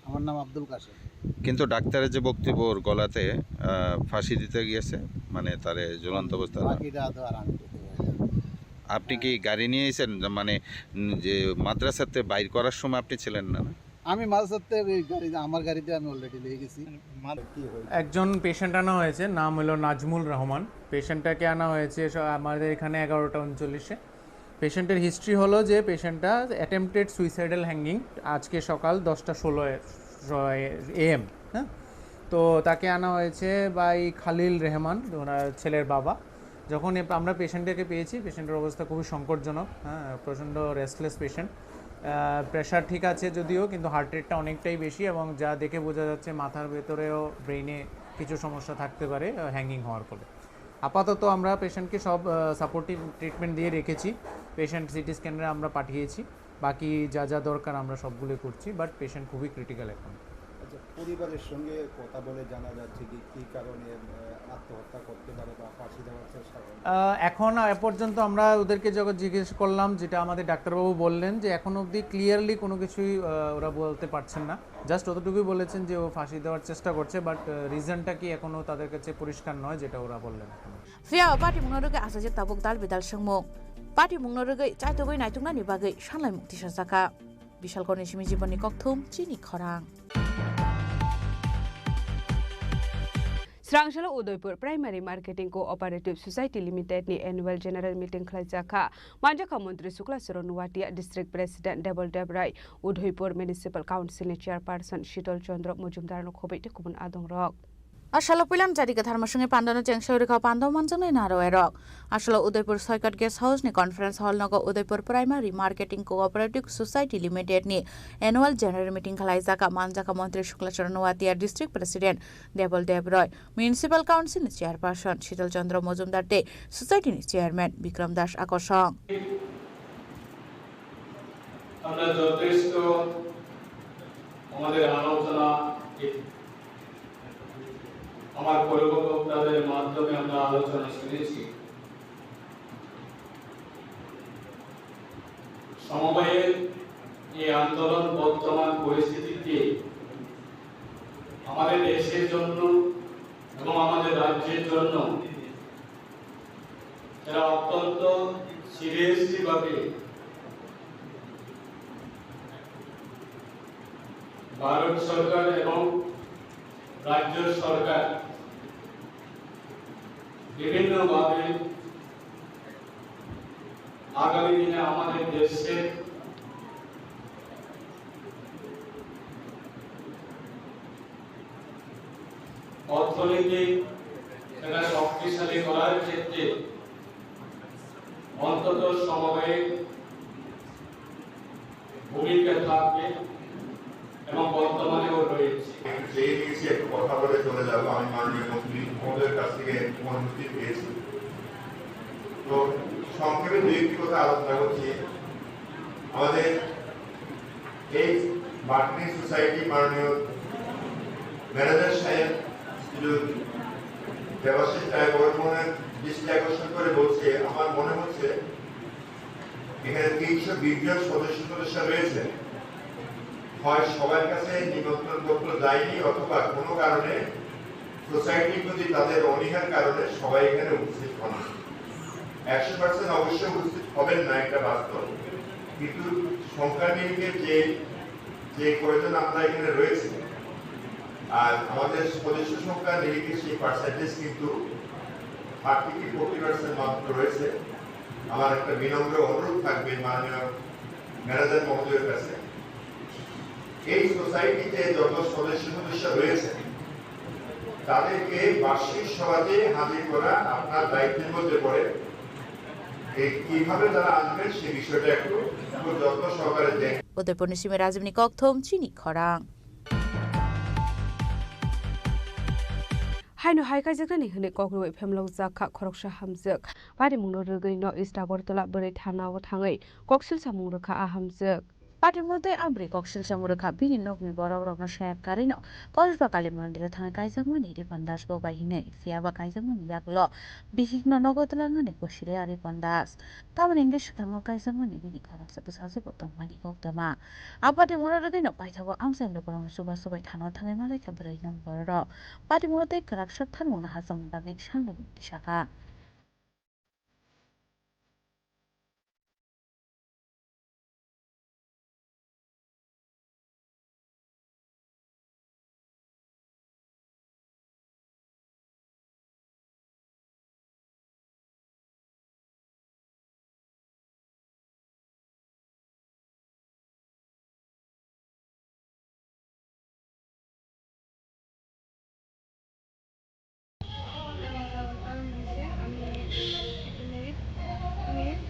আমার নাম আব্দুল কাশেম। কিন্তু ডাক্তারের যে বক্তব্য ওর গলাতে ফাঁসি দিতে গিয়েছে, মানে তারে ঝুলন্ত অবস্থা। আপনি কি গাড়ি নিয়ে এসেছেন, মানে যে মাদ্রাসাতে বাইর করার সময় আপনি ছিলেন না? আমি মাদ্রাসাতে গাড়ি, আমার গাড়িতে আমি অলরেডি নিয়ে গেছি। একজন পেশেন্ট আনা হয়েছে, নাম হলো নাজমুল রহমান। পেশেন্টটাকে আনা হয়েছে আমাদের এখানে 11:39-এ। পেশেন্টের হিস্ট্রি হলো যে পেশেন্টটা অ্যাটেম্পটেড সুইসাইডাল হ্যাঙ্গিং আজকে সকাল 10:16 AM। হ্যাঁ, তো তাকে আনা হয়েছে বাই খালিল রেহমান, ওনার ছেলের বাবা। যখন আমরা পেশেন্টটাকে পেয়েছি, পেশেন্টের অবস্থা খুবই সংকটজনক। হ্যাঁ, প্রচণ্ড রেস্টলেস পেশেন্ট। প্রেশার ঠিক আছে যদিও, কিন্তু হার্ট রেটটা অনেকটাই বেশি, এবং যা দেখে বোঝা যাচ্ছে মাথার ভেতরেও ব্রেইনে কিছু সমস্যা থাকতে পারে হ্যাঙ্গিং হওয়ার ফলে। আপাতত আমরা পেশেন্টকে সব সাপোর্টিভ ট্রিটমেন্ট দিয়ে রেখেছি। পেশেন্ট সিটি স্ক্যানারে আমরা পাঠিয়েছি, বাকি যা যা দরকার আমরা সবগুলো করছি, বাট পেশেন্ট খুবই ক্রিটিক্যাল এখন। আচ্ছা, পরিবারের সঙ্গে কথা বলে জানা যাচ্ছে কি কী কারণে আত্মহত্যা করতে পারে বা ফাঁসি দেওয়ার চেষ্টা করে? এখন এ পর্যন্ত আমরা ওদেরকে যখন জিজ্ঞেস করলাম, যেটা আমাদের ডাক্তারবাবু বললেন যে এখন অবধি ক্লিয়ারলি কোনো কিছুই ওরা বলতে পারছেন না। জাস্ট অতটুকুই বলেছেন যে ও ফাঁসি দেওয়ার চেষ্টা করছে, বাট রিজনটা কি এখনও তাদের কাছে পরিষ্কার নয়, যেটা ওরা বললেন। ফিয়া পার্টি মুংনরগে আসাজে তাবুক দাল বিদাল সংমুখ পার্টি মুংনরগে চাইতগৈ নাইতুংনানি বাগৈ সানলাই মুক্তি সাজাखा বিশালগড়नि सिमी जीवननि कक्थुम चिनी खरां। स्रांगशाला Udaipur primary marketing cooperative society limited नि एनुअल जनरल मीटिंग खलाइजाखा मानजाखा मंत्री Shukla Charan Noatia district president Debal Debroy Udaipur municipal council नि चेयरपार्सन शीतल चंद्र मजुमदार नो खबैते गुबुन आदंरक आसालो पिलाम जारिका धर्मसंगे पान्दानो चेंगसौरिका पान्दाव मानजोंनै नारो एरक आसालो उदयपुर सयकाट गेस्ट हाउस नि कॉन्फ्रेंस हॉल नगो Udaipur primary marketing cooperative society limited नि एनुअल जनरल मीटिंग खलाइजाखा मानजाखा मंत्री Shukla Charan Noatia district president Debal Debroy municipal council नि चेयरपार्सन शीतल चंद्र मजुमदार ते सोसाइटी नि चेयरमैन बिक्रम दास আকর্ষণ। আমরা যথেষ্ট আমাদের আলোচনা আমার পূর্ববক্তাদের মাধ্যমে আমরা আলোচনা শুনেছি। সমবায়ের এই আন্দোলন বর্তমান পরিস্থিতিতে আমাদের দেশের জন্য এবং আমাদের রাজ্যের জন্য এরা অত্যন্ত সিরিয়াসলি ভাবে ভারত সরকার এবং রাজ্য সরকার বিভিন্নভাবে আগামী দিনে আমাদের দেশের অর্থনীতি সেটা শক্তিশালী করার ক্ষেত্রে অন্তত সমবায়ের ভূমিকা থাকবে এবং বর্তমানেও রয়েছে। সেই নিয়ে একটু কথা বলে চলে যাবো। আমি মাননীয় মন্ত্রী মহোদয়ের কাছ থেকে অনুমতি পেয়েছি, তো সংক্ষেপে দুই একটি কথা আলোচনা করছি। আমাদের এই মার্কেটিং সোসাইটি মাননীয় ম্যানেজার সাহেব দেবাশিস রায় বর্মনের দৃষ্টি আকর্ষণ করে বলছে, আমার মনে হচ্ছে এখানে 320 জন সদস্য রয়েছে, হয় সবার কাছে নিমন্ত্রণ পত্র যায়নি অথবা কোনো কারণে সোসাইটির প্রতি তাদের অনীহার কারণে সবাই এখানে উপস্থিত হন। 100% অবশ্যই উপস্থিত হবেন না, একটা বাস্তব, কিন্তু সংখ্যা নিরিখে যে কয়জন আমরা এখানে রয়েছে আর আমাদের সদস্য সংখ্যা নিরিখে সেই পার্সেন্টেজ কিন্তু 30-40% মাত্র রয়েছে। আমার একটা বিনম্র অনুরোধ থাকবে মাননীয় ম্যানেজার মহোদয়ের কাছে, এই সোসাইটিতে যত সদস্য রয়েছে তাদেরকে বার্ষিক সভাতে হাজির করা আপনার দায়িত্বের মধ্যে পড়ে। কিভাবে তারা আসবেন সে বিষয়টা একটু যত্ন সহকারে দেখেন। উদয়পুর নিসিমে রাজমনি কক্থম চিনি খরাং। हायनो हायका जगनि हने कक्रुइ फेमलौ जाखा खरकसा हामजक बारि मुंनो रगै न इस्ट आगरतला बोरै थानाव थाङै कक्सिल सामुं रखा आहामजक পার্টির মধ্যে আব্রি কক্সিল সামুরেখা বিভিন্ন বড় রকম সাহেব কারিন কসবা কালী মন্দিরে থানা কাইজাকমানি রিপন্দাস ববাহিনে সিয়াবা কাইজাকমানি ইয়াগুলো বিহিগ্ন নগদলাঙ্গনে কষিলে আর রিপন্দাস তামান ইংলিশ থামো কাইজাকমানি বিনি খরং সাথে বতং মানি গৌতমা আপাটি মরারদিন পাইথাবো আমসাইম লোকরং সুবা সবাই থানা থানায় মালাই খাবরাই নম্বর পার্টির মধ্যে কারাকসার থানমুনা হাসাম দাবি সাংবাদিক শাখা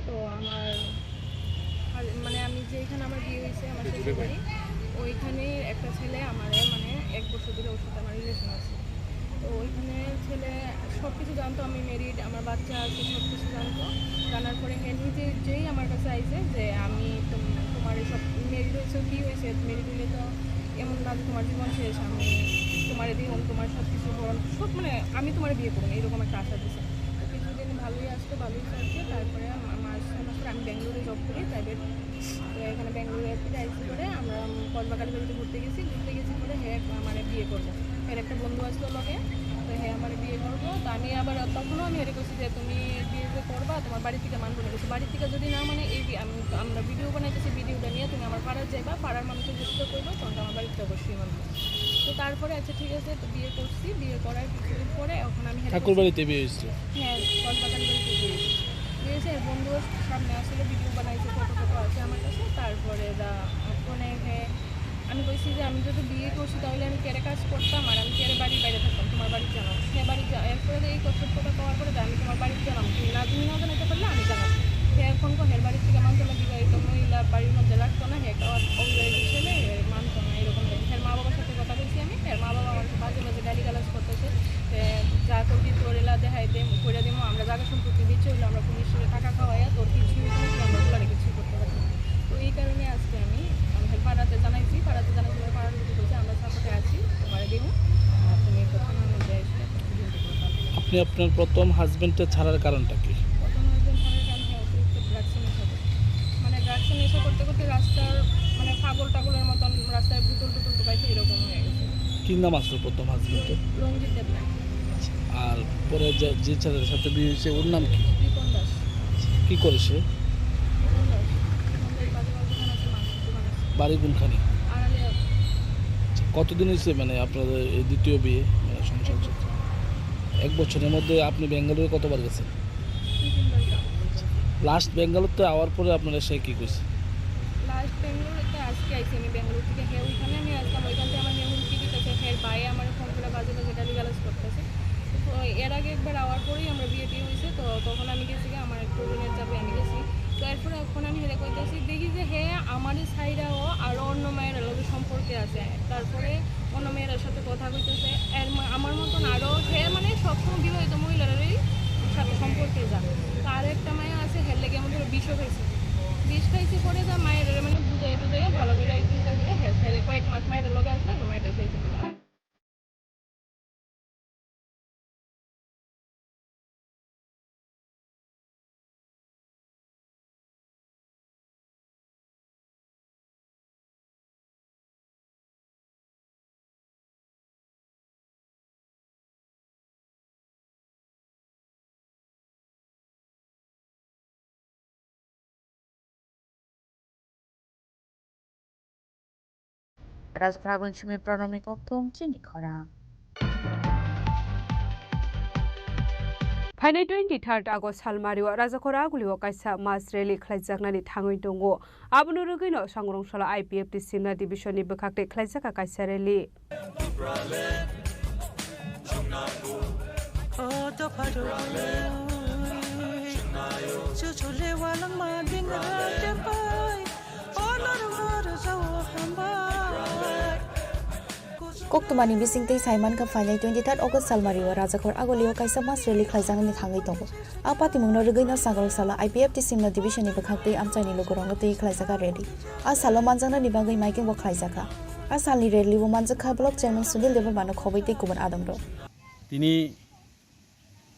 তো আমার মানে আমি যেখানে আমার বিয়ে হয়েছে আমার শ্বশুর বাড়ি ওইখানে একটা ছেলে আমার মানে 1 বছর ধরে ওর সাথে আমার রিলেশন আছে তো ওইখানে ছেলে সব কিছু জানতো আমি ম্যারিড আমার বাচ্চা আছে সব কিছু জানতো জানার পরে হ্যাঁ নিজে যেই আমার কাছে আইছে যে আমি তোমার সব ম্যারিড হয়েছে কী হয়েছে ম্যারিড হলে তো এমন না যে তোমার জীবন শেষ আমি তোমার দিই তোমার সব কিছু সব মানে আমি তোমার বিয়ে করবো এরকম একটা আশা দিচ্ছে কিছুদিন ভালোই আসতো ভালোই চলছে তারপরে মাস পরে আমি ব্যাঙ্গালোরে জব করি প্রাইভেট তো এখানে ব্যাঙ্গালোরে আইসি করে আমরা কসবা কালী বাড়িতে ঘুরতে গেছি পরে হ্যাঁ মানে বিয়ে করবো এর একটা বন্ধু আসলো লগে তো হ্যাঁ আমার বিয়ে করবো তো আমি আবার তখনও আমি হেরে করছি যে তুমি বিয়ে যে করবা তোমার বাড়ি থেকে মানবো না গেছি বাড়ি থেকে যদি না মানে এই আমরা ভিডিও বানাইতেছি ভিডিওটা নিয়ে তুমি আমার পাড়ার যাইবা পাড়ার মানুষের বুঝতে করবো তখন আমার বাড়িতে অবশ্যই মানবো তো তারপরে আচ্ছা ঠিক আছে তো বিয়ে করছি বিয়ে করার কিছুদিন পরে এখন আমি ঠাকুর বাড়িতে বিয়ে হয়েছে হ্যাঁ কসবা কালী বাড়িতে বিয়ে হয়েছে বন্ধুর সামনে আসলে ভিডিও বানাইছে ফটো আছে আমার কাছে তারপরে ফোনে হ্যাঁ আমি বলছি যে আমি যদি বিয়ে করছি তাহলে আমি কেড়ে কাজ করতাম আর আমি কেড়ে বাড়ির বাইরে থাকতাম তোমার বাড়ি জানাম হ্যাঁ বাড়ি এরপরে এই কথা পাওয়ার পরে আমি তোমার বাড়িতে জানাম তুমি না জানাতে পারলে আমি জানাম হ্যাঁ এখন হের বাড়ির থেকে মানতো না বিবাহিত মহিলা বাড়ির মধ্যে রাখতো না হ্যাঁ অবিবাহিত ছেলে মানতো না এরকম হের মা বাবার সাথে কথা বলছি আমি হের মা বাবা আমার মাঝে মাঝে গালিগালাজ করতেছে যা করবি তোর এলা দেখাই দে করে দিব আমরা জায়গা সম্পত্তি দিচ্ছি হলে আমরা পুলিশের টাকা খাওয়াইয়া তোর কিছুই আমরা ওগুলো কিছুই করতে পারি তো এই কারণে আজকে আমি পাড়াতে জানাইছি পাড়ার কিছু বলছে আমরা সাপোর্টে আছি তোমার দেবো তুমি প্রথমে অনুযায়ী আপনি আপনার প্রথম হাজবেন্ডকে ছাড়ার কারণটা কি প্রথম হাজবেন্ড ছাড়ার কারণ অতিরিক্ত ড্রাগসে নেশা করতে মানে ড্রাগসে নেশা করতে করতে রাস্তার মানে পাগল টাগলের মতন রাস্তায় বুতল টুকাইছে এরকম হয়ে গেছে কি নাম আসলো প্রথম হাজবেন্ডের রঞ্জিত দেবনাথ আর পরে যে ছেলের সাথে বিয়ে হয়েছে ওর নাম কি রিপন দাস কি করে সে বাড়ি কোনখানে কতদিন হয়েছে মানে আপনাদের এই দ্বিতীয় বিয়ে মানে সংসার চলছে 1 বছরের মধ্যে আপনি ব্যাঙ্গালোরে কতবার গেছেন লাস্ট ব্যাঙ্গালোরতে আওয়ার পরে আপনারা সে কী করছে লাস্ট ব্যাঙ্গালোরতে আজকে আইসি আমি ব্যাঙ্গালোর থেকে হ্যাঁ ওইখানে আমি আসলাম ওইখান থেকে আমার মেহুল কি দিতেছে হ্যাঁ ভাই আমার ফোন করে বাজে গালিগালাজ করতেছে তো এর আগে একবার আওয়ার পরেই আমরা বিয়ে হয়েছে তো তখন আমি গেছি আমার একটু ঋণের চাপে আমি গেছি তো এরপরে এখন আমি হেরে করতেছি দেখি যে হ্যাঁ আমার সাইডাও আরও অন্য মেয়ের লোকের সম্পর্কে আছে তারপরে অন্য মেয়ের সাথে কথা কইতেছে আমার মতন আরও হ্যাঁ মানে সবসময় বিবাহিত মহিলারই সাথে সম্পর্কে যায় তার একটা মেয়ে আছে হের লেগে আমাদের বিষও খাইছে বিষ খাইছে পরে যা মায়ের মানে বুঝাই ভালো করে কয়েক মাস মায়ের লোক আসলে মায়ের খাইছে রাজপ্রাবঞ্চমে প্রণমী কপ্তং চিনি খরাং फाइनाल 23 आगस्ट सालमारिव राजाखरा गुलिव कायसा मास रेली खलाइजाकनानि थाङै दङ आबुनु रुगैनो सांग्रंशाला IPF T सिमना डिभिजननि बोखाखते खलाइजाका कायसा rally Koktumani bisingtei Saiman ka fainai 23 August salmariwa Rajakhor agolio kaisa mas rally khlaijang ni thangai tongo. Apati mungno rugino sagor sala IPFT simna division ni bakhakte amchani logorong tei khlaijaka ready. A salo manjangna ni bagai miking bo khlaijaka. A salni rally bo manjaka block chairman Sunil Devar bano khobai tei kuban adamro. Tini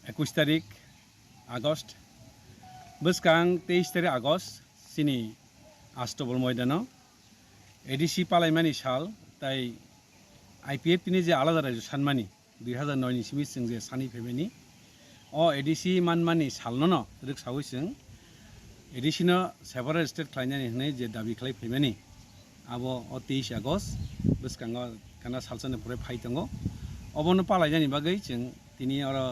21 tarik August Buskang 23 tarik August sini Astobol Moidano ADC Palaimani Shal tai IPF tini je alada rajo sanmani 2009 ni simi sing je sani femeni o ADC manmani salnono rik sawi sing ADC no several state khlainani hne je dabi khlai femeni abo o 23 August Buskang kana salsane pore phai tango obono palaijani bagai jeng tini oro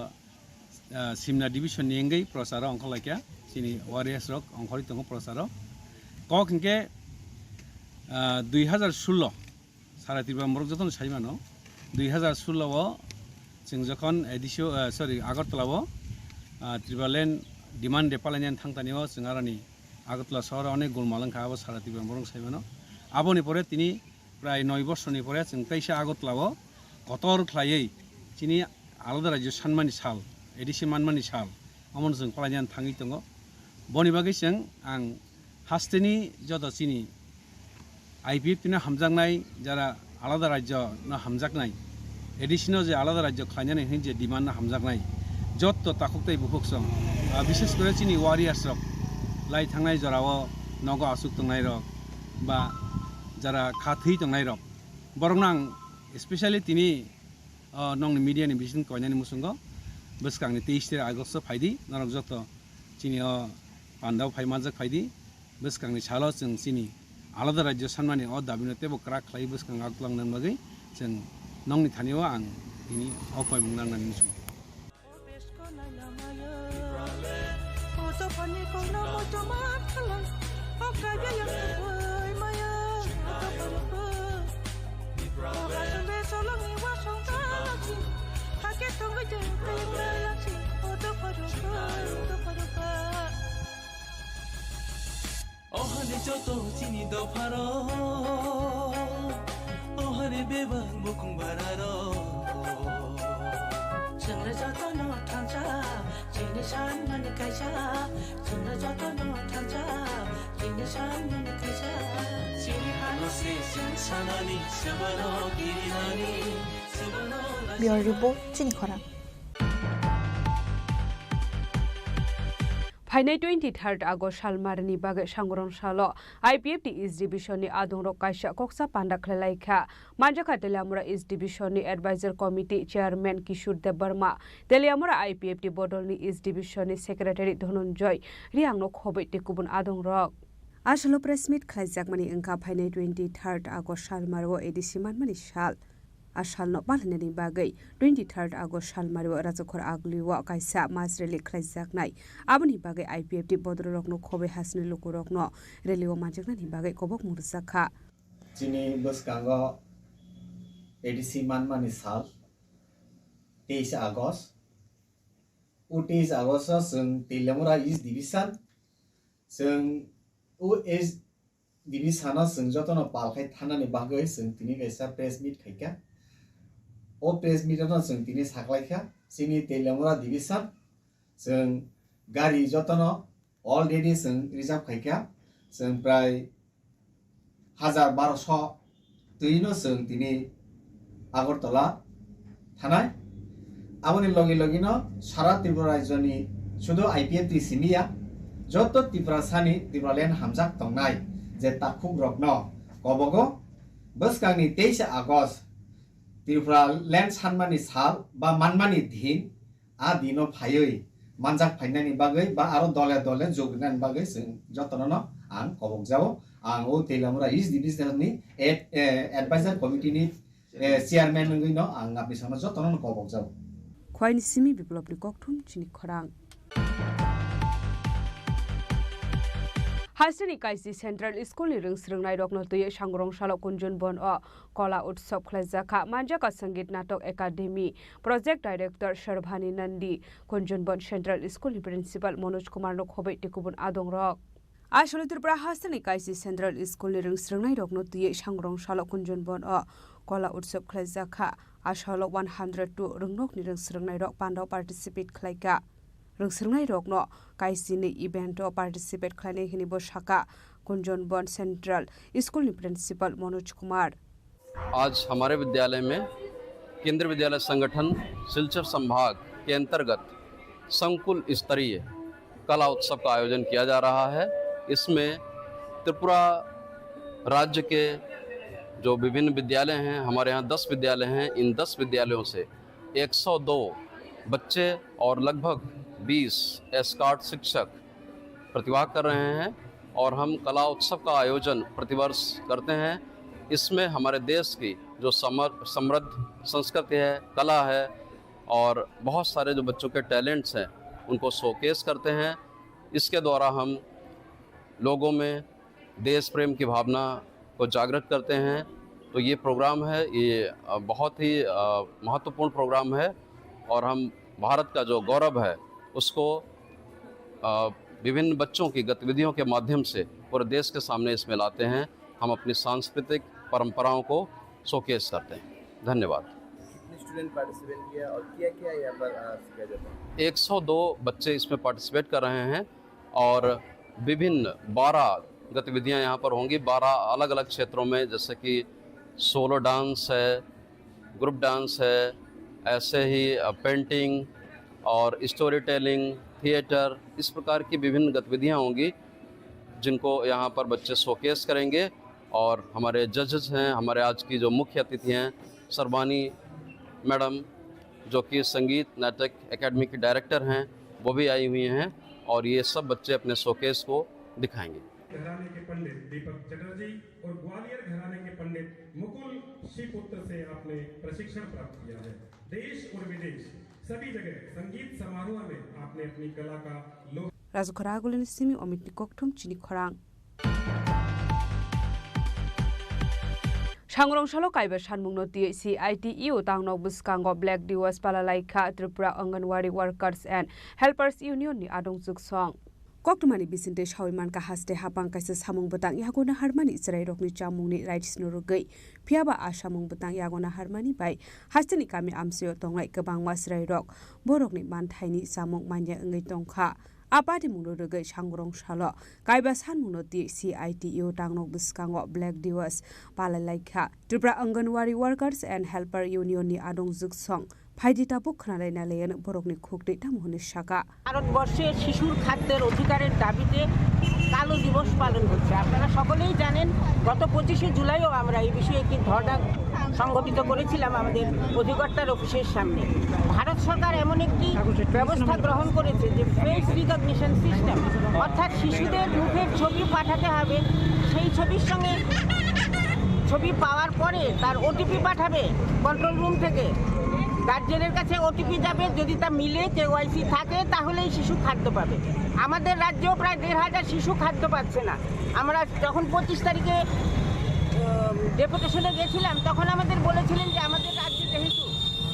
simna division ni engai prosaro onkholaikya sini warriors rok onkhori tongo prosaro kok hingke 2016 সারা ত্রিপুরা মরক যতন সাইমানো 2016 ও जों যখন এডিসিও sorry আগরতলাও ত্রিপুরালেন demand পালাইনান থাংতানিও जों আরানি আগরতলা শহরে অনেক গোলমালং খাবো সারা ত্রিপুরা মরক সাইমানো আবনি পরে তিনি প্রায় 9 বছরনি পরে जों 23 আগরতলাও কতর খ্লাयै চিনি আলাদা রাজ্য সম্মানী সাল এডিসি মানমানি সাল আমন जों পালাইনান থাঙ্গি দङ বনি বাগै जों आं हास्टेनि যত চিনি IPF tina hamjangnai jara alada rajyo na hamjaknai additional je alada rajyo khlainani hinje demand na hamjaknai jotto takuktai buhuksong bishes kore chini warriors rok lai thangnai jarao nogo asuk tongnai rok ba jara khathei tongnai rok borongnang especially tini nong media ni bisin koinani musungo buskangni 23 August phaidi norok jotto chini pandau phaimajak phaidi buskangni chalo जों chini आलादा राज्य सम्मानी और दाबिनते वो क्राक खाई बस कंगाक lung none मगे जों नंगनि थानियो आं दिनि अपाय मुंनां नानि मुसु ohane joto chini do pharo ohane bebang bukung bararo changla joto no thanja chini shan mani kaisa changla joto no thanja chini shan mani kaisa chini hano se sanani sabano girinani sabano Bureau Report Chini Khorang Hainai 23 August salmarni bagai sangrong salo IPFT East Division ni adong kaisa koksa panda khlalaikha manjaka telamura East Division ni Advisor Committee Chairman Kishore Debarma telamura IPFT Bodol ni East Division ni Secretary Dhananjoy riangno khobai te kubun adong rok asalo press meet khlaijak mani engka Hainai 23 August salmarwo ADC manmani sal Ashal no balhani bagai 23 August salmariwa Rajakhor agliwa kaisa masreli khlaijaknai aboni bagai IPFT bodrorok no khobe hasni lukurok no reliwa manjakna ni bagai kobok murjakha chini buskango ADC manmani sal 23 August 23 August जों telamura East Division जों US Division जों जतन पालखाय थानानि बागै जों तिनि काisa press meet खायका O press meeting जों दिनै साख्लायखा जोंनि तेलामुरा डिभिजन जों गारि जतनो अलरेडी जों रिजार्भ खायखा जों प्राय 1200 दैनो जों दिनै আগরতলা থানায় আমনি লগে লগিনো সারা ত্রিপুরা রাজ্যনি শুধু IPFT সিমিয়া যত ত্রিপুরা সানি ত্রিপুরালেন হামজাক তংনাই যে তাখুক রকনো কবগো বসকাংনি 23 August Tripura land sanmani sal ba manmani din a dino phayoi manjak phainani bagai ba aro dole dole jognan bagai जों जतननो आं कबक जाओ आं ओ तेलामुरा East Division नि advisor committee नि chairman ngino आं आपनि सामने जतननो कबक जाओ khwaini simi biplop ni kokthum chini khorang Hasini kaisi Central School ni ringsringnai rokno tuye sangrong salo kunjun bon o kola utsav khlaijaka manjaka sangit natok academy project director Sharbhani Nandi kunjun bon Central School ni principal Manoj Kumar no khobai tikubun adong rok Asole Tripura Hasini kaisi Central School ni ringsringnai rokno tuye sangrong salo kunjun bon o Kola Utsub Klazaka, Asholo 102 Rungnok ni Rungsrungnai Rock Pando participate Klaika. Rungsrungnai Rock no, Kaisini event or participate Klane Hinibo Shaka, Kunjon Bon Central, School Principal Manoj Kumar. आज हमारे विद्यालय में केंद्रीय विद्यालय संगठन सिलचर संभाग के अंतर्गत संकुल स्तरीय कला उत्सव का आयोजन किया जा रहा है। इसमें त्रिपुरा राज्य के जो विभिन्न विद्यालय हैं, हमारे यहाँ 10 विद्यालय हैं, इन 10 विद्यालयों से 102 बच्चे और लगभग 20 एस्कॉर्ट शिक्षक प्रतिभाग कर रहे हैं और हम कला उत्सव का आयोजन प्रतिवर्ष करते हैं। इसमें हमारे देश की जो समृद्ध संस्कृति है, कला है और बहुत सारे जो बच्चों के टैलेंट्स हैं उनको शोकेस करते हैं। इसके द्वारा हम लोगों में देश प्रेम की भावना को जागृत करते हैं। तो ये प्रोग्राम है, ये बहुत ही महत्वपूर्ण प्रोग्राम है और हम भारत का जो गौरव है उसको विभिन्न बच्चों की गतिविधियों के माध्यम से पूरे देश के सामने इसमें लाते हैं। हम अपनी सांस्कृतिक परंपराओं को शोकेस करते हैं। धन्यवाद। कितने स्टूडेंट पार्टिसिपेट किया और क्या यहाँ पर सिखाया जाता है? 102 बच्चे इसमें पार्टिसिपेट कर रहे हैं और विभिन्न 12 गतिविधियां यहाँ पर होंगी, 12 अलग अलग क्षेत्रों में, जैसे कि सोलो डांस है, ग्रुप डांस है, ऐसे ही पेंटिंग और स्टोरी टेलिंग, थिएटर, इस प्रकार की विभिन्न गतिविधियां होंगी जिनको यहाँ पर बच्चे शोकेस करेंगे। और हमारे जजेस हैं, हमारे आज की जो मुख्य अतिथि हैं सरबानी मैडम, जो कि संगीत नाटक एकेडमी की डायरेक्टर हैं, वो भी आई हुई हैं और ये सब बच्चे अपने शोकेस को दिखाएंगे। घराने के पंडित दीपक चटर्जी और ग्वालियर घराने के पंडित मुकुल श्रीपुत्र से आपने प्रशिक्षण प्राप्त किया है। देश और विदेश सभी जगह संगीत समारोह में आपने अपनी कला का लोक राजखरागुलन सिमी अमित निकोक्थुम चिनी खरांग Shangrongshalo kaiba shanmungno THC ITU tangno buskango Black Diwas Palalaika Tripura Anganwadi Workers and Helpers Union ni adong suksong. Koktumani bisinte shawiman ka haste hapang kaisa samung batang yagona harmani serai rokni chamungni rights nurugai phiaba asamung batang yagona harmani bai hasteni kami amseo tonglai kebangma serai rok borokni manthaini samung manya ngai tongkha Apati Muruga Shangrong Shalo, Kaiba San Muno CITU Tangno Buskango Black Diwas, Palalaika, Tripura Anganwadi Workers and Helper Union ni Adong Zuk Song, Paidita Bukana Layan Borokni cooked it Tamuni Shaka. Aron Boshe, Shishur Kater, Otikaret Dabite, Kalu Divos Palun, Sokoli Janen, got a position July of Amra, Ibishaki, Thoda, সংগঠিত করেছিলাম আমাদের অধিকর্তার অফিসের সামনে। ভারত সরকার এমন একটি ব্যবস্থা গ্রহণ করেছে যে ফেস রিকগনিশন সিস্টেম, অর্থাৎ শিশুদের মুখের ছবি পাঠাতে হবে, সেই ছবির সঙ্গে ছবি পাওয়ার পরে তার ওটিপি পাঠাবে কন্ট্রোল রুম থেকে, গার্জেনের কাছে ওটিপি যাবে, যদি তা মিলে কেওয়াইসি থাকে তাহলেই শিশু খাদ্য পাবে। আমাদের রাজ্যেও প্রায় ১,৫০০ শিশু খাদ্য পাচ্ছে না। আমরা যখন ২৫ তারিখে ডেপুটেশনে গেছিলাম তখন আমাদের বলেছিলেন যে আমাদের রাজ্যে যেহেতু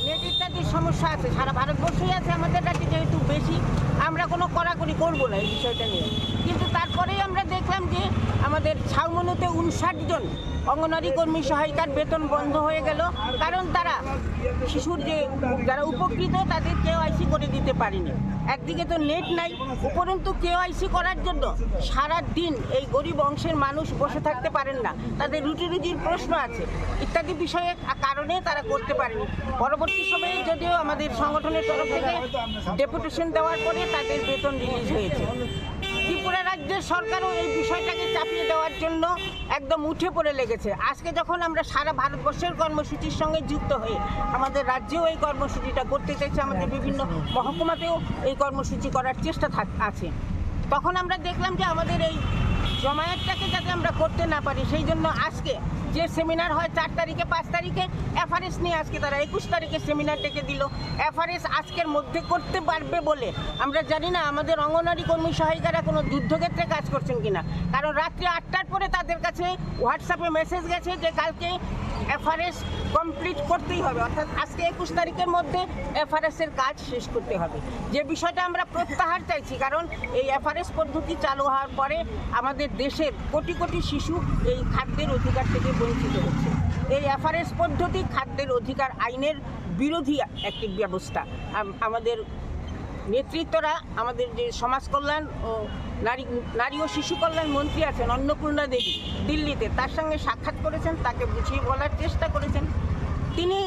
নেট ইত্যাদির সমস্যা আছে, সারা ভারতবর্ষই আছে, আমাদের রাজ্যে যেহেতু বেশি, আমরা কোনো কড়াকড়ি করবো না এই বিষয়টা নিয়ে। কিন্তু তারপরেই আমরা দেখলাম যে আমাদের ছাউমনুতে ৫৯ জন অঙ্গনওয়াড়ি কর্মী সহায়িকার বেতন বন্ধ হয়ে গেল, কারণ তারা শিশুর যে যারা উপকৃত তাদের কেওয়াইসি করে দিতে পারেনি। একদিকে তো নেট নাই, উপরন্তু কেওয়াইসি করার জন্য সারা দিন এই গরিব অংশের মানুষ বসে থাকতে পারেন না, তাদের রুটি রুজির প্রশ্ন আছে ইত্যাদি বিষয়ে কারণে তারা করতে পারেনি। পরবর্তী সময়ে যদিও আমাদের সংগঠনের তরফ থেকে ডেপুটেশন দেওয়ার পরে তাদের বেতন রিলিজ হয়েছে। ত্রিপুরা রাজ্যের সরকারও এই বিষয়টাকে চাপিয়ে দেওয়ার জন্য একদম উঠে পড়ে লেগেছে। আজকে যখন আমরা সারা ভারতবর্ষের কর্মসূচির সঙ্গে যুক্ত হয়ে আমাদের রাজ্যেও এই কর্মসূচিটা করতে চাইছে, আমাদের বিভিন্ন মহকুমাতেও এই কর্মসূচি করার চেষ্টা আছে, তখন আমরা দেখলাম যে আমাদের এই জমায়েতটাকে যাতে আমরা করতে না পারি, সেই জন্য আজকে যে সেমিনার হয় 4 তারিখে 5 তারিখে এফআরএস নিয়ে আজকে তারা 21 তারিখে সেমিনার ডেকে দিল। এফআরএস আজকের মধ্যে করতে পারবে বলে আমরা জানি না আমাদের অঙ্গনওয়াড়ি কর্মী সহায়িকারা কোনো যুদ্ধক্ষেত্রে কাজ করছেন কিনা, কারণ রাত্রি 8টার পরে তাদের কাছে হোয়াটসঅ্যাপে মেসেজ গেছে যে কালকে এফআরএস কমপ্লিট করতেই হবে, অর্থাৎ আজকে 21 তারিখের মধ্যে এফআরএস এর কাজ শেষ করতে হবে। যে বিষয়টা আমরা প্রত্যাহার চাইছি, কারণ এই এফআরএস পদ্ধতি চালু হওয়ার পরে আমাদের দেশের কোটি কোটি শিশু এই খাদ্যের অধিকার থেকে বঞ্চিত হচ্ছে। এই এফআরএস পদ্ধতি খাদ্যের অধিকার আইনের বিরোধী একটি ব্যবস্থা। আমাদের নেতৃত্বরা, আমাদের যে সমাজ কল্যাণ ও নারী ও শিশু কল্যাণ মন্ত্রী আছেন অন্নপূর্ণা দেবী দিল্লিতে, তার সঙ্গে সাক্ষাৎ করেছেন, তাকে বুঝিয়ে বলার চেষ্টা করেছেন। তিনি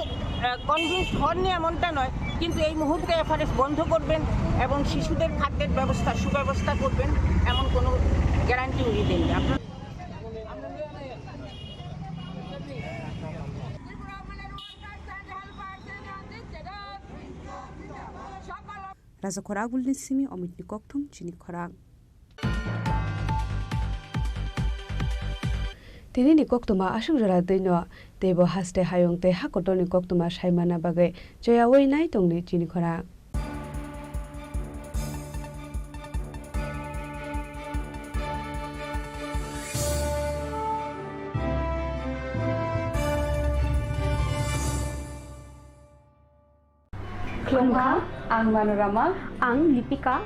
কনভিন্স হননি এমনটা নয়, কিন্তু এই মুহূর্তে এফআরএস বন্ধ করবেন এবং শিশুদের খাদ্যের ব্যবস্থা সুব্যবস্থা করবেন এমন কোনো গ্যারান্টি উনি দেননি। Raja Khorang Simi Omit Nikoktum Chini Khorang. Tini Nikoktuma Ashungra Dino, Debo Haste Hayong Te Hakoton Nikoktuma Shaimana Bagay, Joya Way Night only Chini Khorang. Klongha, ang Manorama, ang Lipika,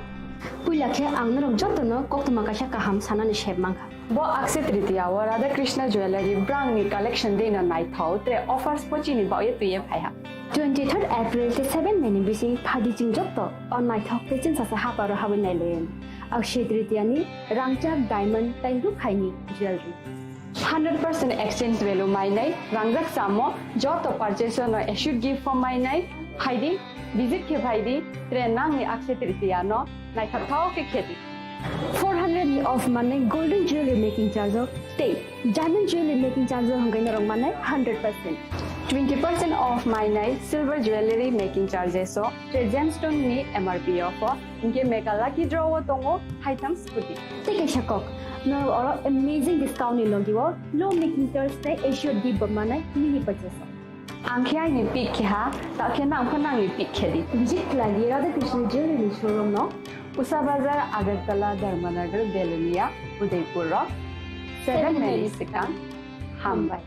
Pulakhe ang narong jotono koktuma kasha kaham sanani shebmangha. Bo akse tritiya wa Radha Krishna Jewelry brand ni collection de na night thau te offers pochini ba ye tuye phaiha. 23rd April te 7 meni bisi phadi jingjokto on night thau te chin sa ha paro habin nailen. Akshe tritiya ni rangchak diamond tairu khaini jewelry. 100% exchange value my night rangjak samo joto purchase no should give for my night haidi visit ke bhaidi trenang ni akse tritiya no night thau ke kheti 400 ni off mane golden jewelry making charge of stay diamond jewelry making charge of hangai narong mane 100% 20% off my night silver jewelry making charges so gemstone ni MRP offer inke mega lucky draw tongo item scooty take a shakok no or amazing discount ni logiwo low making charge te should give mane mini purchase Angkhya ni pick ha ta khena angkhana ni pick khedi visit lagi Radha Krishna jewelry showroom no Usa Bazar Agartala Dharmanagar Belunia Udaipur Rock 7 Mary Sikang Hambai